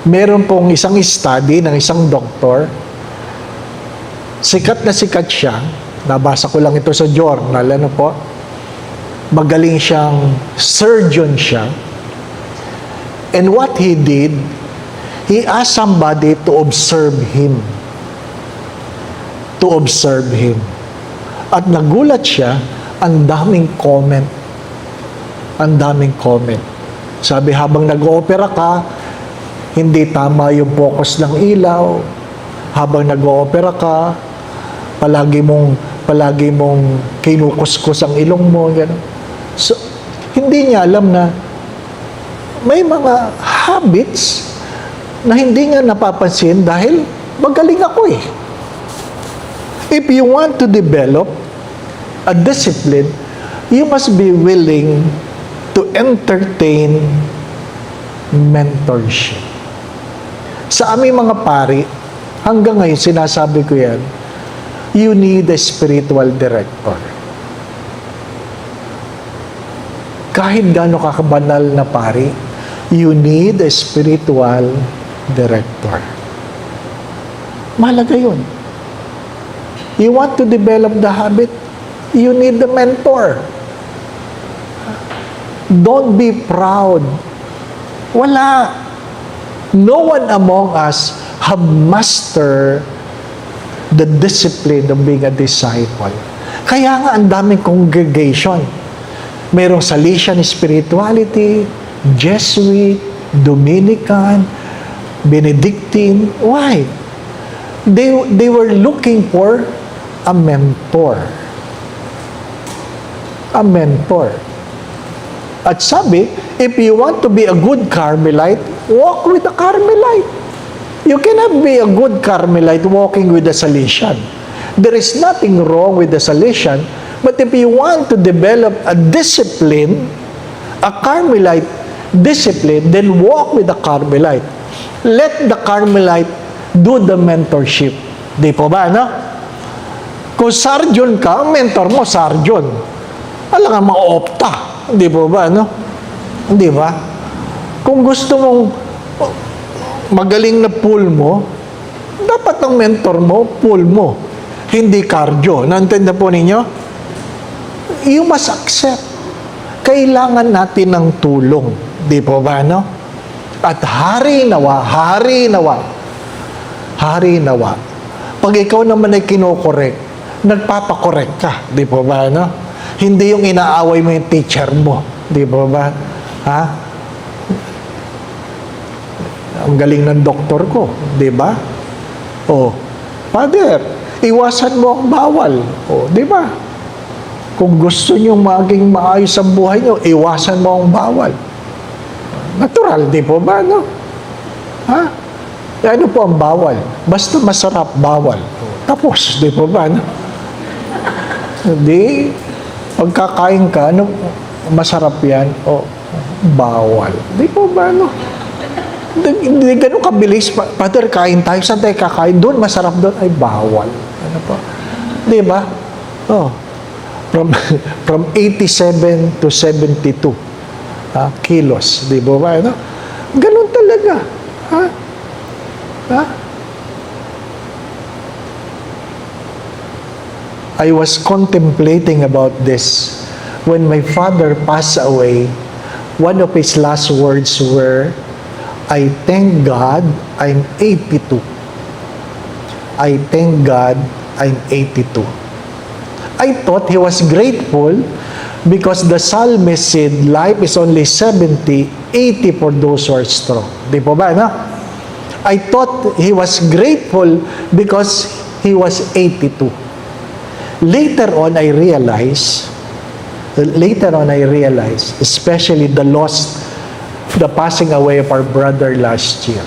Meron pong isang study ng isang doktor, sikat na sikat siya, nabasa ko lang ito sa journal, ano po, magaling siyang surgeon siya, and what he did, he asked somebody to observe him. At nagulat siya, ang daming comment. Sabi, habang nag-oopera ka, hindi tama yung focus ng ilaw. Habang nag-oopera ka, palagi mong kinukuskus ang ilong mo. Gano'n. So, hindi niya alam na may mga habits na hindi niya napapansin dahil magaling ako eh. If you want to develop a discipline, you must be willing to entertain mentorship. Sa aming mga pari, hanggang ngayon sinasabi ko yan, you need a spiritual director. kahit gaano kakabanal na pari, you need a spiritual director. Mahalaga yun. You want to develop the habit, you need the mentor. Don't be proud. Wala. No one among us have mastered the discipline of being a disciple. Kaya nga ang daming congregation. Merong Salesian spirituality, Jesuit, Dominican, Benedictine. Why? They were looking for a mentor. A mentor. At sabi, if you want to be a good Carmelite, walk with a Carmelite. You cannot be a good Carmelite walking with a Salesian. There is nothing wrong with the Salesian, but if you want to develop a discipline, a Carmelite discipline, then walk with the Carmelite. Let the Carmelite do the mentorship. Di po ba, no? Kung sergeant ka, ang mentor mo, sergeant. Alam nga, mga opta. Di po ba, no? Di ba? Kung gusto mong magaling na pool mo, dapat ang mentor mo, pool mo. Hindi cardio. Naintindihan po ninyo? You must accept. Kailangan natin ng tulong. Di po ba, no? At hari nawa. Pag ikaw naman ay kinokorek, nagpapakorek ka. Di po ba, no? Hindi yung inaaway mo yung teacher mo. Di po ba? Ha? Ang galing ng doktor ko. Di ba? O, Father, iwasan mo ang bawal. O, di ba? Kung gusto nyo maging maayos ang buhay nyo, iwasan mo ang bawal. Natural, di po ba, no? Ha? Ano po ang bawal? Basta masarap, bawal. Tapos, di po ba, no? Hindi, pagkakain ka, ano, masarap yan, o, bawal. Di po ba, no? Hindi ganun kabilis. Father, kain tayo. Saan tayo kakain? Doon, masarap doon. Ay, bawal. Ano po? Di ba? Oh. From 87 to 72 kilos. Di ba ba? Ano? Ganun talaga. Ha? Ha? I was contemplating about this when my father passed away. One of his last words were, I thank God I'm 82. I thank God I'm 82. I thought he was grateful because the psalmist said, life is only 70, 80 for those who are strong. Di po ba, no? I thought he was grateful because he was 82. Later on, I realized, especially the passing away of our brother last year,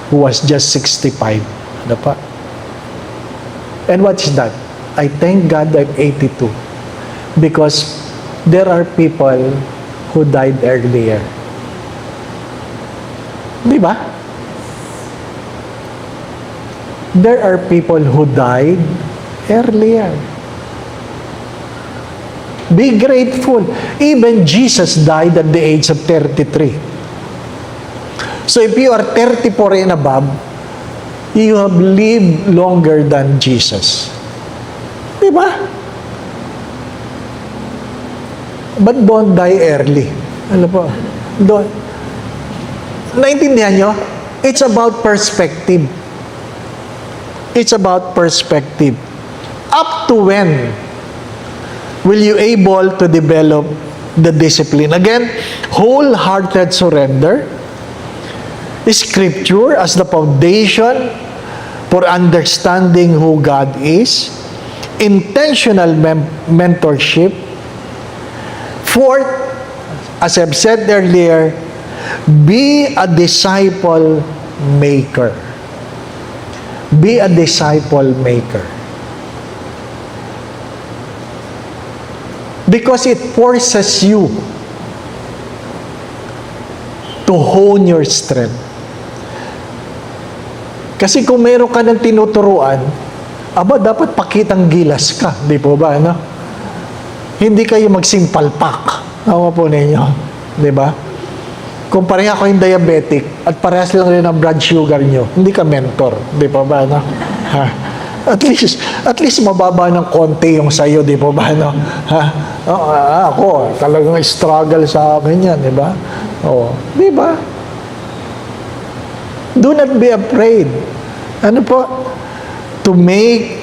who was just 65. Ano pa? And what's that? I thank God I'm 82 because there are people who died earlier. Di ba? There are people who died earlier. Be grateful. Even Jesus died at the age of 33. So if you are 34 and above, you have lived longer than Jesus. Diba? But don't die early. Ano po? Don't. Naintindihan nyo? It's about perspective. It's about perspective. Up to when will you able to develop the discipline? Again, wholehearted surrender, Scripture as the foundation for understanding who God is, intentional mentorship. Fourth, as I've said earlier, be a disciple maker. Be a disciple maker. Because it forces you to hone your strength. Kasi kung meron ka ng tinuturuan, dapat pakitang gilas ka. Di po ba, no? Hindi kayo magsimpalpak. Nakuha po ninyo. Di ba? Kung pareha kayong diabetic at parehas lang rin ang blood sugar nyo, hindi ka mentor. Di pa ba, no? Ha? At least mababa ng konti yung sayo, di pa ba, no? Ha? Ako, talagang struggle sa akin yan, di ba? Di ba? Do not be afraid. Ano po? To make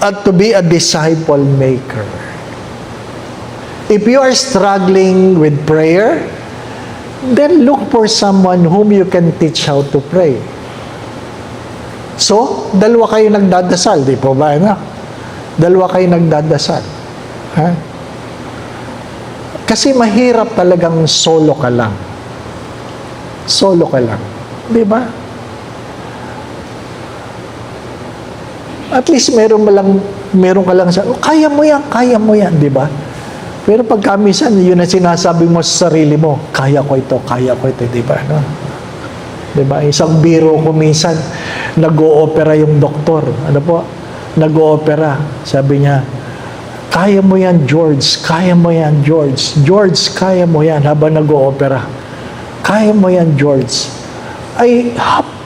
at to be a disciple maker. If you are struggling with prayer, then look for someone whom you can teach how to pray. So, dalawa kayo nagdadasal, di po ba? Ano? Dalawa kayo nagdadasal. Ha? Kasi mahirap talagang solo ka lang. Solo ka lang. Di ba? At least meron ka lang sa, kaya mo yan, di ba? Pero pag kamisan, yun na sinasabi mo sa sarili mo, kaya ko ito, di ba? No? Di ba? Isang biro ko minsan, nag-o-opera yung doktor. Ano po? Nag-o-opera. Sabi niya, kaya mo yan, George. Kaya mo yan, George. George, kaya mo yan habang nag-o-opera. Kaya mo yan, George. Ay,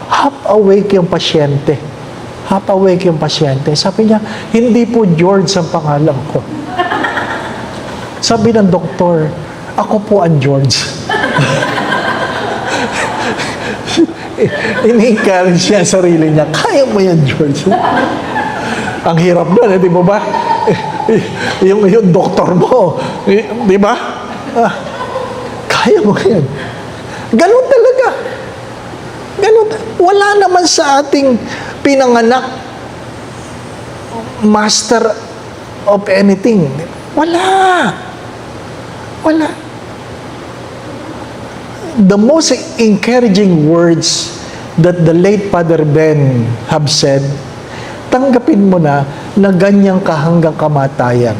half awake yung pasyente. Half awake yung pasyente. Sabi niya, hindi po George ang pangalan ko. Sabi ng doktor, ako po ang George. Ini-encourage niya sarili niya, kaya mo yan, George. Ang hirap na, di ba ba? yung doktor mo, di ba? Kaya mo yan. Ganun talaga. Wala naman sa ating pinanganak master of anything. Wala. The most encouraging words that the late Father Ben have said, tanggapin mo na ganyan ka hanggang kamatayan.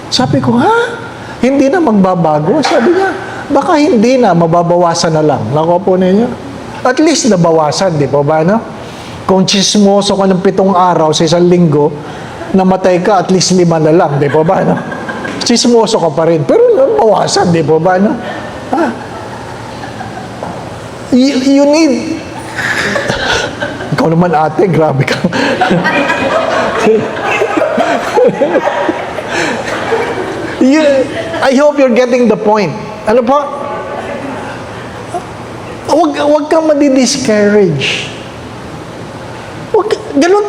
Sabi ko, hindi na magbabago? Sabi niya, baka hindi na, mababawasan na lang. Nakuha po ninyo? At least nabawasan, di ba ba, no? Kung chismoso ka ng 7 araw sa isang linggo, namatay ka, at least 5 na lang, di ba ba, no? Chismoso ka pa rin. Pero nabawasan, di ba ba, no? You need... Ikaw naman, ate, grabe ka. I hope you're getting the point. Ano po? Huwag kang madi-discourage. Ganun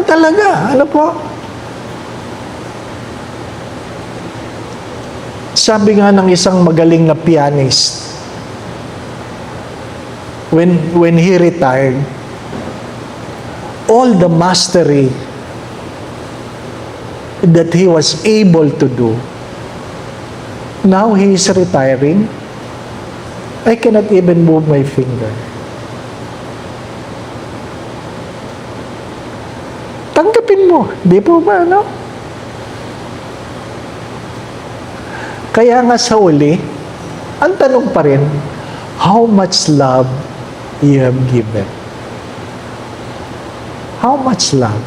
talaga. Ano po? Sabi nga ng isang magaling na pianist, when he retired, all the mastery that he was able to do, now he is retiring, I cannot even move my finger. Tanggapin mo, di po ba, no? Kaya nga sa uli, ang tanong pa rin, how much love you have given? How much love?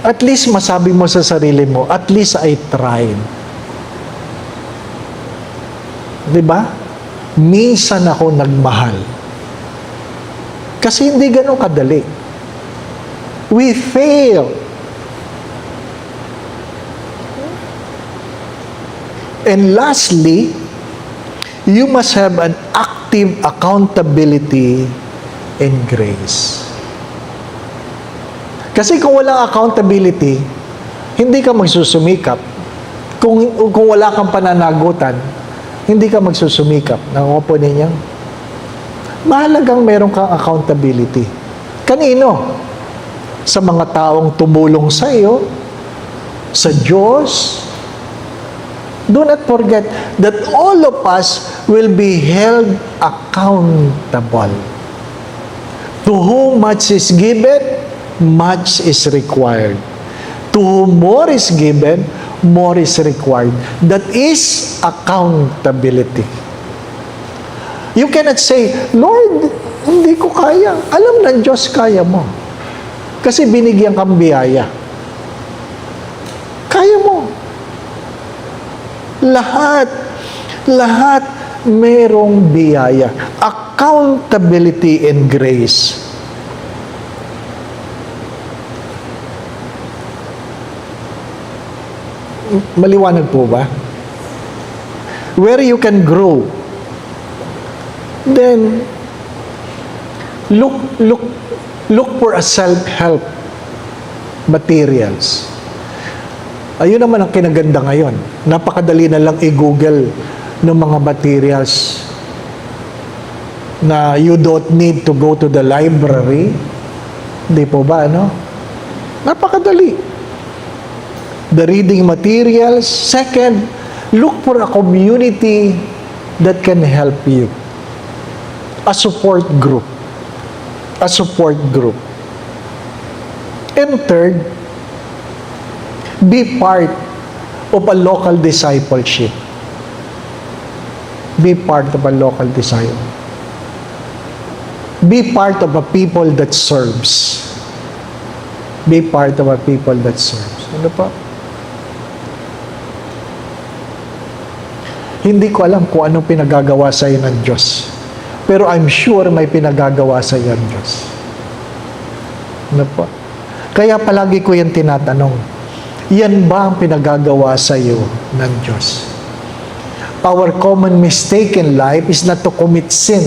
At least masabi mo sa sarili mo, at least I tried. Diba? Minsan ako nagmahal. Kasi hindi ganun kadali. We fail. And lastly, you must have an active accountability and grace. Kasi kung walang accountability, hindi ka magsusumikap. Kung wala kang pananagutan, hindi ka magsusumikap. Nakuha ninyo? Mahalagang meron kang accountability. Kanino? Sa mga taong tumulong sa iyo, sa Diyos. Do not forget that all of us will be held accountable. To whom much is given, much is required. To whom more is given, more is required. That is accountability. You cannot say, Lord, hindi ko kaya. Alam ng Diyos kaya mo. Kasi binigyan kang biyaya. Kaya mo. Lahat merong biyaya. Accountability and grace. Maliwanag po ba? Where you can grow, then look for a self-help materials. Ayun naman ang kinaganda ngayon. Napakadali na lang i-google ng mga materials na you don't need to go to the library. Hindi po ba, ano? Napakadali. The reading materials. Second, look for a community that can help you. A support group. A support group. And third, be part of a local discipleship. Be part of a local disciple. Be part of a people that serves. Be part of a people that serves. Ano pa? Hindi ko alam kung anong pinagagawa sa iyo ng Diyos. Pero I'm sure may pinagagawa sa iyo ng Diyos. Ano po? Kaya palagi ko yan tinatanong, yan ba ang pinagagawa sa iyo ng Diyos? Our common mistake in life is not to commit sin.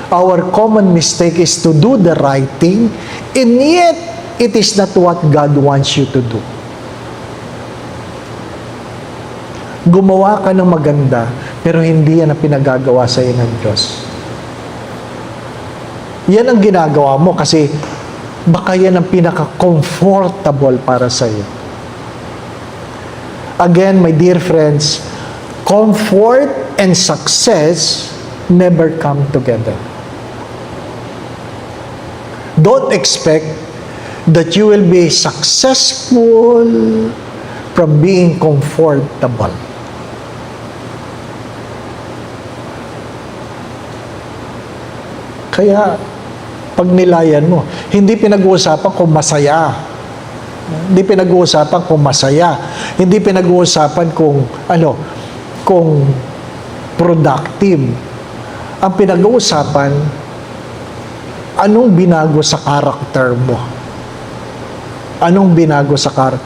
Our common mistake is to do the right thing, and yet, it is not what God wants you to do. Gumawa ka ng maganda, pero hindi yan ang pinagagawa sa iyo ng Diyos. Yan ang ginagawa mo kasi baka yan ang pinaka-comfortable para sa iyo. Again, my dear friends, comfort and success never come together. Don't expect that you will be successful from being comfortable. Kaya, pag nilayan mo, hindi pinag-uusapan kung masaya. Hindi pinag-uusapan kung masaya. Hindi pinag-uusapan kung, kung productive. Ang pinag-uusapan, anong binago sa karakter mo? Anong binago sa karakter?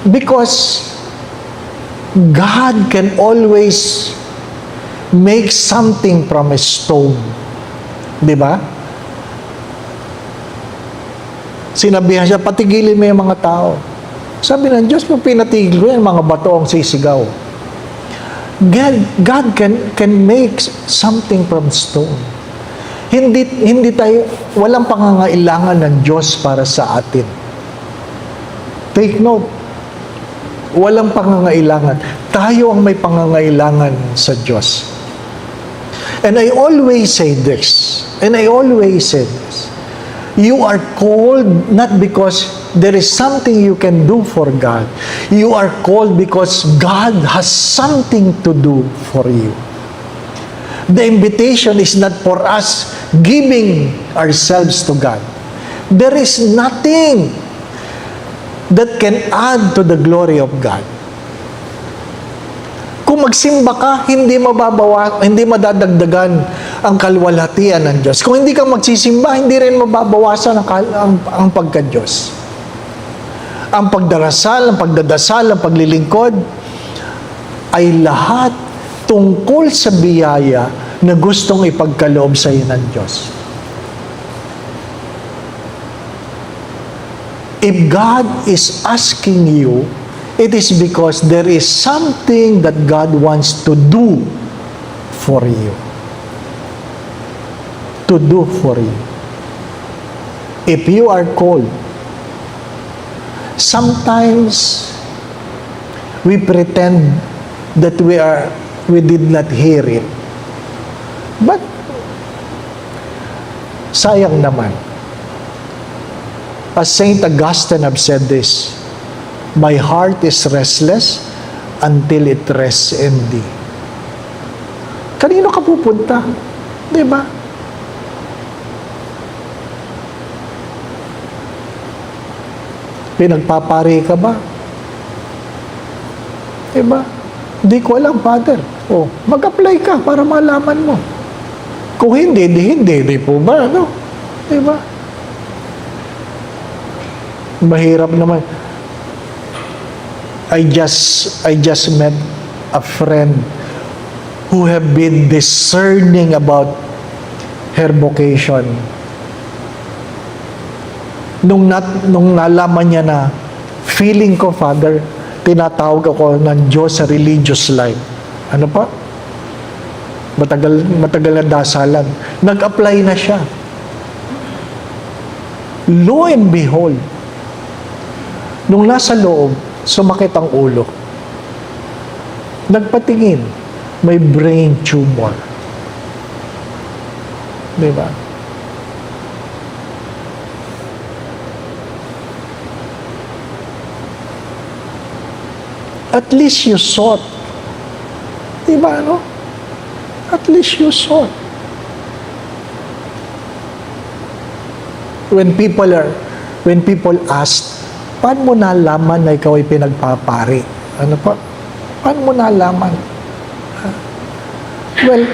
Because God can always make something from a stone. Di ba? Sinabihan siya, patigilin mo yung mga tao. Sabi ng Diyos, pag pinatigil ko yan, mga bato ang sisigaw. God can make something from stone. Hindi tayo, walang pangangailangan ng Diyos para sa atin. Take note. Walang pangangailangan. Tayo ang may pangangailangan sa Diyos. And I always say this. You are called not because there is something you can do for God. You are called because God has something to do for you. The invitation is not for us giving ourselves to God. There is nothing that can add to the glory of God. Kung magsimba ka, hindi madadagdagan ang kalwalhatian ng Diyos. Kung hindi ka magsisimba, hindi rin mababawasan ang pagka-Diyos. Ang pagdarasal, ang pagdadasal, ang paglilingkod, ay lahat tungkol sa biyaya na gustong ipagkaloob sa iyo ng Diyos. If God is asking you, it is because there is something that God wants to do for you. To do for you. If you are called, sometimes we pretend that we did not hear it. But sayang naman. As Saint Augustine have said this, my heart is restless until it rests in thee. Kanino ka pupunta? Diba? Pinagpapari ka ba? Diba? Di ko alam, Father. O, mag-apply ka para malaman mo. Kung hindi, di po ba? Ano? Diba? Mahirap naman. I just met a friend who have been discerning about her vocation. Nung nalaman niya na, feeling ko, Father, tinatawag ako ng Diyos sa religious life. Ano pa? Matagal na dasalan. Nag-apply na siya. Lo and behold, nung nasa loob, sumakit ang ulo. Nagpatingin, may brain tumor. Diba? At least you sought. Diba, no? At least you sought. When people ask, paano mo nalaman na ikaw ay pinagpapari? Ano pa? Paano mo nalaman? Well,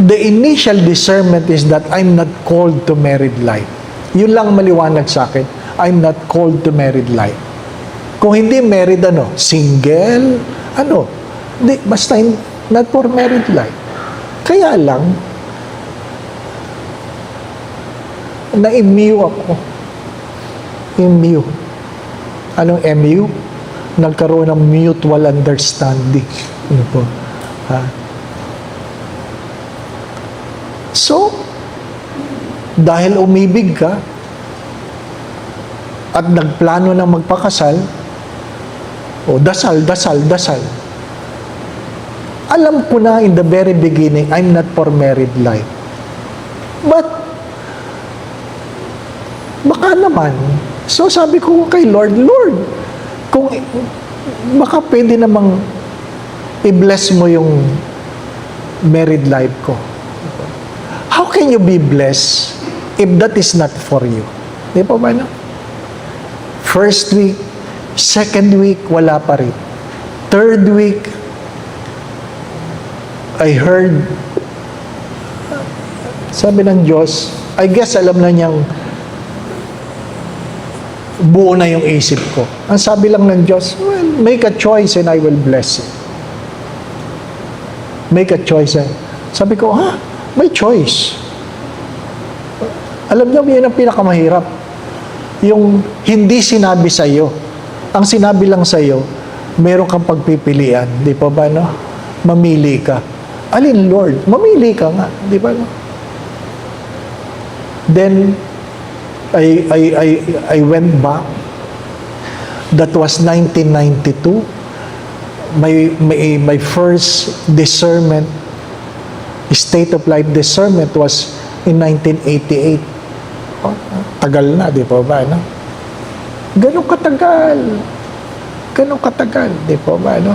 the initial discernment is that I'm not called to married life. Yun lang maliwanag sa akin. I'm not called to married life. Kung hindi married, single, basta not for married life. Kaya lang, na-MU ako. MU. Anong MU? Nagkaroon ng mutual understanding. Ano po? So, dahil umibig ka, at nagplano ng magpakasal, dasal. Alam ko na in the very beginning, I'm not for married life. But, baka naman, so sabi ko kay Lord, kung baka pwede namang i-bless mo yung married life ko. How can you be blessed if that is not for you? Di ba ba, no? First week, second week, wala pa rin. Third week, I heard, sabi ng Diyos, I guess alam na niyang buo na yung isip ko. Ang sabi lang ng Diyos, well, make a choice and I will bless you. Make a choice. Sabi ko, may choice. Alam niyo, yun ang pinakamahirap. Yung hindi sinabi sa iyo. Ang sinabi lang sa iyo, meron kang pagpipilian. Di pa ba, no? Mamili ka. Alin, Lord? Mamili ka nga. Di ba, no? Then, I went back. That was 1992. My first discernment, state of life discernment was in 1988. Tagal na, di ba ba, no? Ganun katagal, di ba ba, no?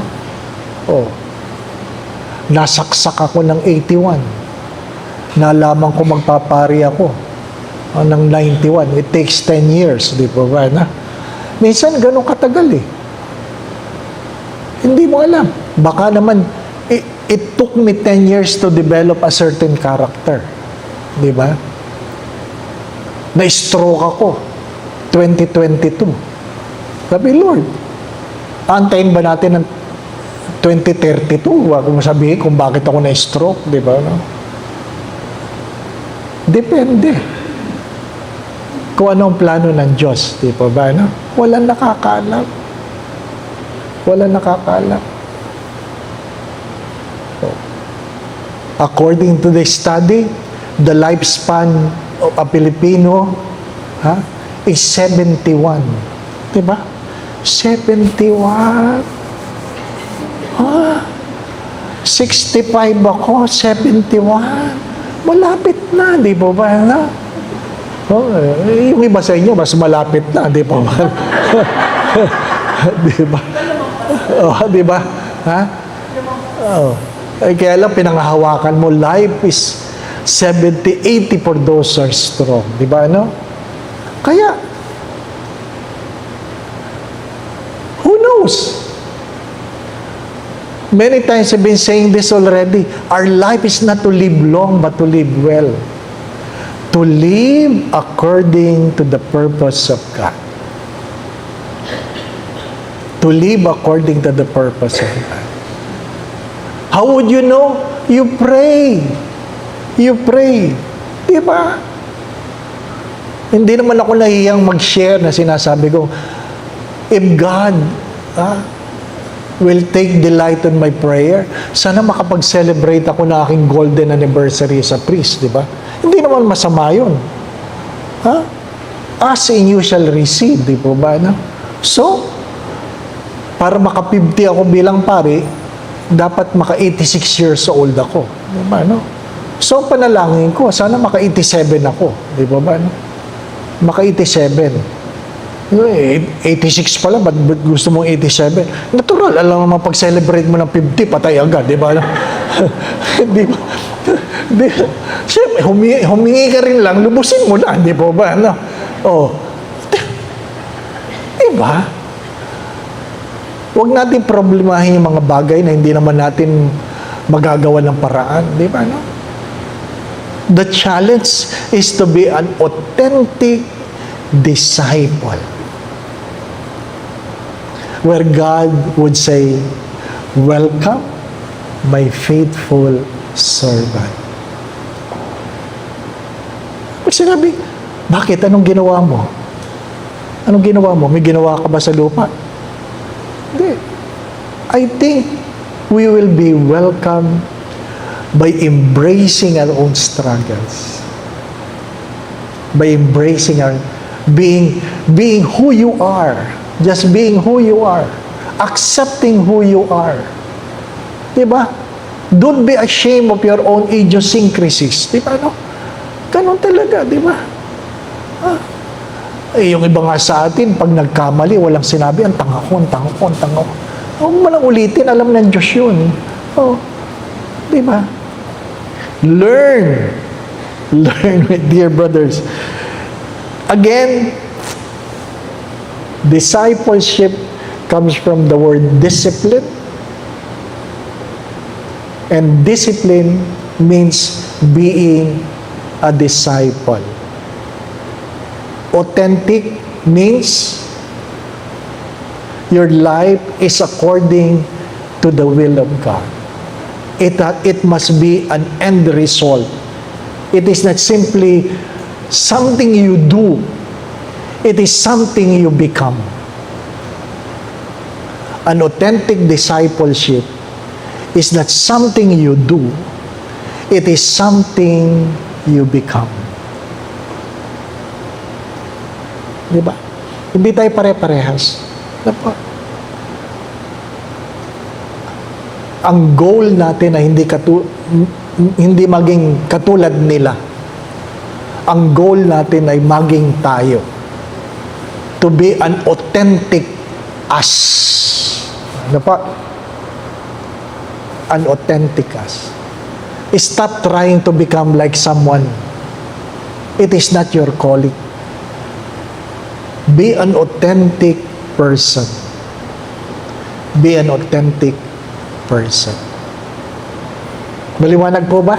Nasaksak ako ng 81. Nalaman ko magpapari ako ng 91. It takes 10 years, di ba ba, no? Minsan, ganun katagal eh. Hindi mo alam. Baka naman, it took me 10 years to develop a certain character. Di ba? Na-stroke ako. 2022. Sabi, Lord, antayin ba natin ng 2032? Huwag mo sabihin kung bakit ako na-stroke, di ba? No? Depende. Kung ano ang plano ng Diyos, di ba? No? Walang nakakaalam. According to the study, the lifespan of a Filipino is 71. Diba? 71. 65 ako, 71. Malapit na, di ba ba? Yung iba sa inyo, mas malapit na, di ba ba? Di ba? Di ba? Kaya lang, pinanghahawakan mo, life is 70, 80 for those who are strong. Di ba, no? Kaya, Many times I've been saying this already. Our life is not to live long, but to live well. To live according to the purpose of God. To live according to the purpose of God. How would you know? You pray. You pray. Diba? Hindi naman ako nahihiyang mag-share na sinasabi ko, if God will take delight in my prayer, sana makapag-celebrate ako na aking golden anniversary sa priest, di ba? Hindi naman masama yun. Ask and you shall receive, di po ba? No? So, para maka-50 ako bilang pari, dapat maka-86 years old ako. Di ba? No? So, panalangin ko, sana maka-87 ako. Di ba ba? No? Maka-87. 86 pala, ba't gusto mong 87? Natural, alam mo, pag-celebrate mo ng 50, patay agad, di ba? Di ba? Siyempre, humingi ka rin lang, lubusin mo na, di ba? No? Oh. Di ba? Huwag natin problemahin yung mga bagay na hindi naman natin magagawa ng paraan, di ba? No? The challenge is to be an authentic disciple. Where God would say, welcome, my faithful servant. Pag sinabi, bakit? Anong ginawa mo? Anong ginawa mo? May ginawa ka ba sa lupa? Hindi. I think we will be welcome by embracing our own struggles. By embracing our, being who you are. Just being who you are. Accepting who you are. Diba? Don't be ashamed of your own idiosyncrasies. Diba, no? Ganon talaga, diba? Yung iba nga sa atin, pag nagkamali, walang sinabi, ang tanga ko. Huwag mo lang ulitin, alam ng Diyos yun. Oh. Diba? Learn, my dear brothers. Again, discipleship comes from the word discipline. And discipline means being a disciple. Authentic means your life is according to the will of God. It must be an end result. It is not simply something you do. It is something you become. An authentic discipleship is not something you do. It is something you become. Diba? Hindi tayo pare-parehas. Diba? Ang goal natin ay hindi maging katulad nila. Ang goal natin ay maging tayo. To be an authentic us. Ano pa? An authentic us. Stop trying to become like someone. It is not your calling. Be an authentic person. Be an authentic person. Maliwanag po ba?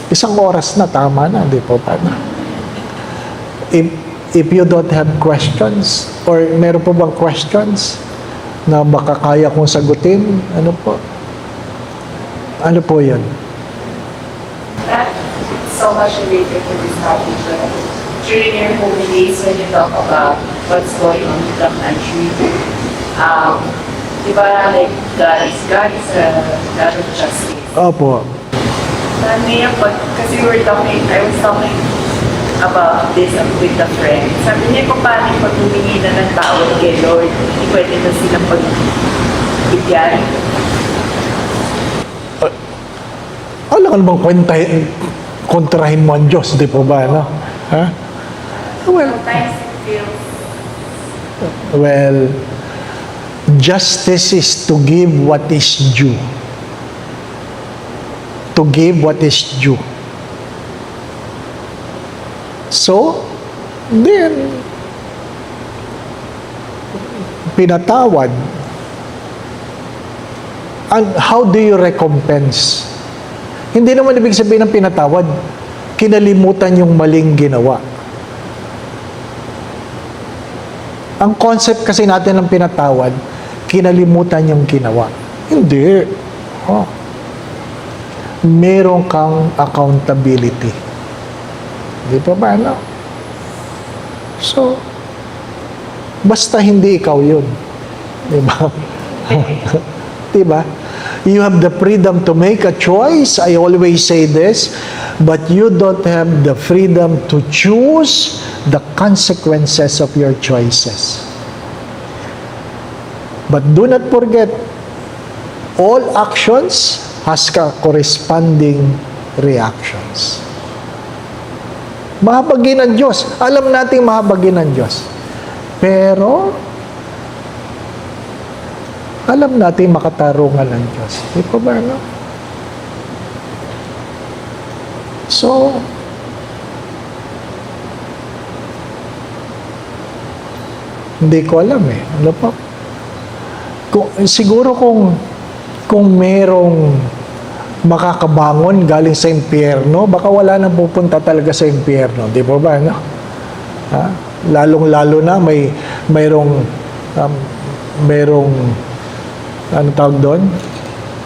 Isang oras na, tama na, di po ba? If you don't have questions, or meron po bang questions na baka kaya kong sagutin, ano po? Ano po yun? That's so much related to this topic. During your holy days, when you talk about what's going on in the country, di ba, like, God is a God of justice. Opo. Kasi I was talking about this with a friend. Sabi niya, kung paano pag humingi na ng tawad kay Lord, hindi pwede na silang pagbigyan. Alam ka namang kontrahin mo ang Diyos, di po ba, no? Ha? Sometimes it feels... Well, justice is to give what is due. To give what is due. So, then, pinatawad. And how do you recompense? Hindi naman ibig sabihin ng pinatawad, kinalimutan yung maling ginawa. Ang concept kasi natin ng pinatawad, kinalimutan yung ginawa. Hindi. Oh. Meron kang accountability. Di pa ba, no? So, basta hindi ikaw yun. Di ba? Di ba? You have the freedom to make a choice. I always say this, but you don't have the freedom to choose the consequences of your choices. But do not forget, all actions has corresponding reactions. Mahabagin ng Diyos. Alam nating mahabagin ng Diyos. Pero, alam natin makatarungan ng Diyos. Di pa ba, no? So, hindi ko alam eh. Ano pa? Siguro kung merong makakabangon galing sa impyerno, baka wala nang pupunta talaga sa impyerno. Di ba ba, no? Ha? Lalong-lalo na mayroong ano tawag doon?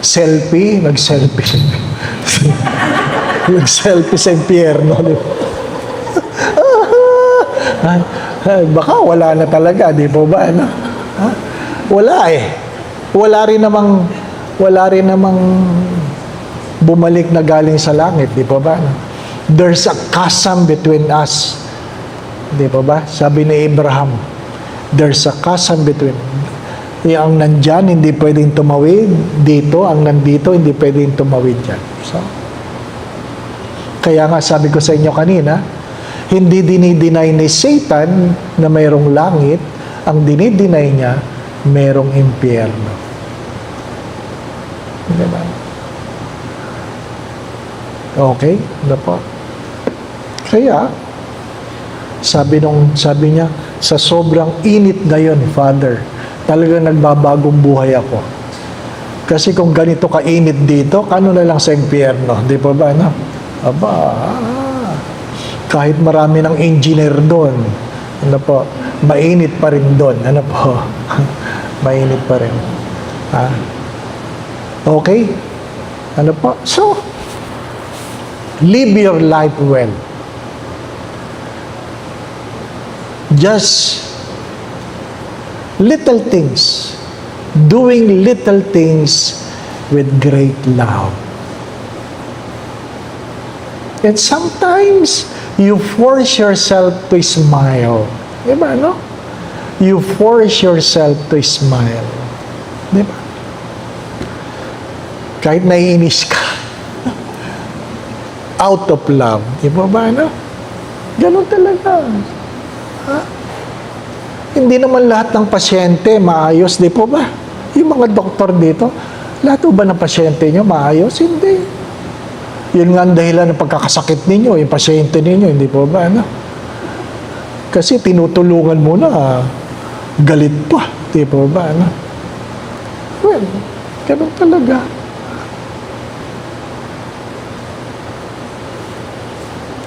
Selfie. Nag-selfie. Nag-selfie sa impyerno. Baka wala na talaga, di po ba? Ano? Ha? Wala eh. Wala rin namang bumalik na galing sa langit, di po ba? Ano? There's a chasm between us. Di po ba? Sabi ni Abraham, there's a chasm between ang nandyan, hindi pwedeng tumawid dito, ang nandito, hindi pwedeng tumawid dyan. So, kaya nga sabi ko sa inyo kanina, hindi dinideny ni Satan na mayroong langit, ang dinideny niya, mayroong impyerno. Diba? Okay? Ano po? Kaya, sabi niya, sa sobrang init ngayon, Father, talagang nagbabagong buhay ako. Kasi kung ganito kainit dito, kano na lang sa impyerno? Di ba ba, no? Aba, kahit marami ng engineer doon, ano po, mainit pa rin doon. Ano po? Mainit pa rin. Ha? Okay? Ano po? So, live your life well. Just little things, doing little things with great love. And sometimes, you force yourself to smile. Diba, no? You force yourself to smile. Diba? Kahit naiinis ka. Out of love. Diba ba, no? Ganun talaga. Ha? Hindi naman lahat ng pasyente maayos, di po ba? Yung mga doktor dito, lahat ba ng pasyente nyo maayos? Hindi. Yun nga ang dahilan ng pagkakasakit ninyo, yung pasyente ninyo, hindi po ba? Ano? Kasi tinutulungan mo na, galit pa, di po ba? Ano? Well, ganun talaga.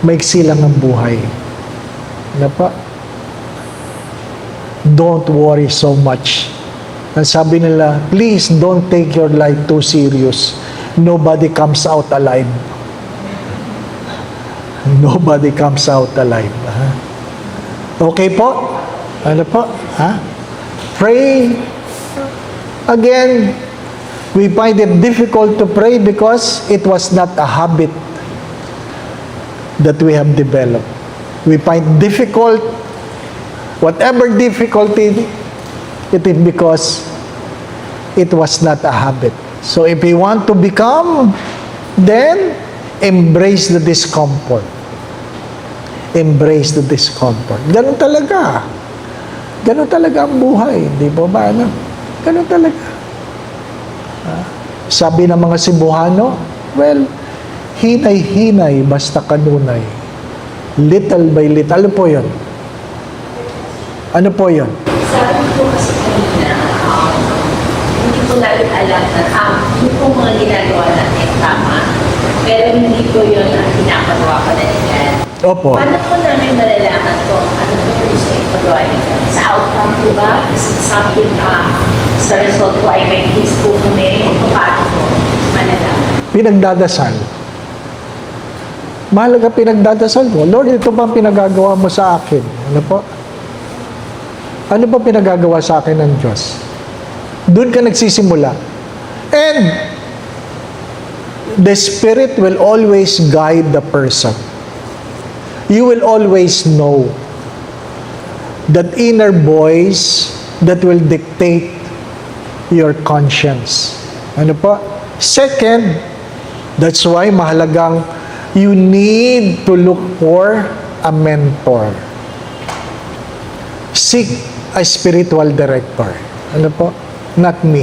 Maiksi lang ang buhay. Ano pa? Don't worry so much. Ang sabi nila, please don't take your life too serious. Nobody comes out alive. Nobody comes out alive. Ha? Okay po? Ano po? Ha? Pray. Again, we find it difficult to pray because it was not a habit that we have developed. We find difficult, whatever difficulty, it is because it was not a habit. So if you want to become, then embrace the discomfort. Embrace the discomfort. Ganun talaga. Ganun talaga ang buhay. Di ba ba? Ano? Ganun talaga. Sabi ng mga Cebuano, well, hinay-hinay basta kanunay. Little by little. Ano po yun? Ano po yun? Sabi ko kasi kanina, hindi ko natin alam na kapanalingan. Opo. Paano po namin malalaman kung ano po yung gusto yung pagawa niyo? Sa outcome po ba? Is it something sa result po ay may case po kami? O paano po malalaman? Pinagdadasal. Mahalaga pinagdadasal mo. Lord, ito ba ang pinagagawa mo sa akin? Ano po? Ano ba pinagagawa sa akin ng Diyos? Doon ka nagsisimula. And the Spirit will always guide the person. You will always know that inner voice that will dictate your conscience. Ano po? Second, that's why mahalagang you need to look for a mentor. Seek a spiritual director. Ano po? Not me.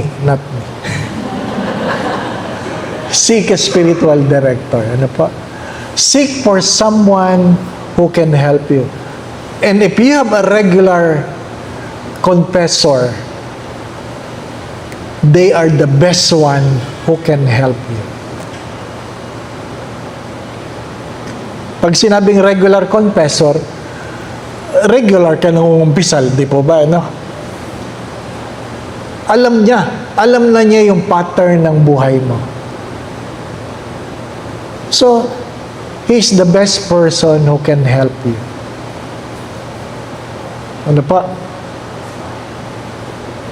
Seek a spiritual director. Ano po? Seek for someone who can help you. And if you have a regular confessor, they are the best one who can help you. Pag sinabing regular confessor, regular ka nang umpisal, di po ba, no? Alam na niya yung pattern ng buhay mo. So, he's the best person who can help you. Ano pa?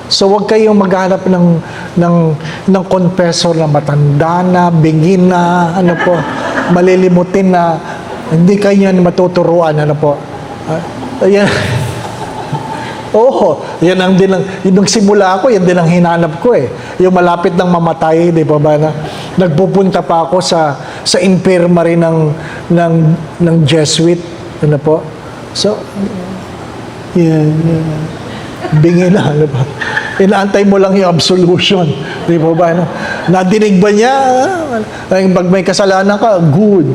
So, huwag kayong maghanap ng confessor na matanda na, bingin na, ano po, malilimutin na, hindi kayo yan matuturuan, ano po. Ayan. Oo, yan ang din ang, yung simula ako, yan din ang hinanap ko eh. Yung malapit ng mamatay, di ba ba na? Nagpupunta pa ako sa infirmary ng Jesuit, ano po. So, yeah. Bingi na, ano ba? Inaantay mo lang yung absolution. Di ba ba? Ano? Nadinig ba niya? Pag may kasalanan ka, good.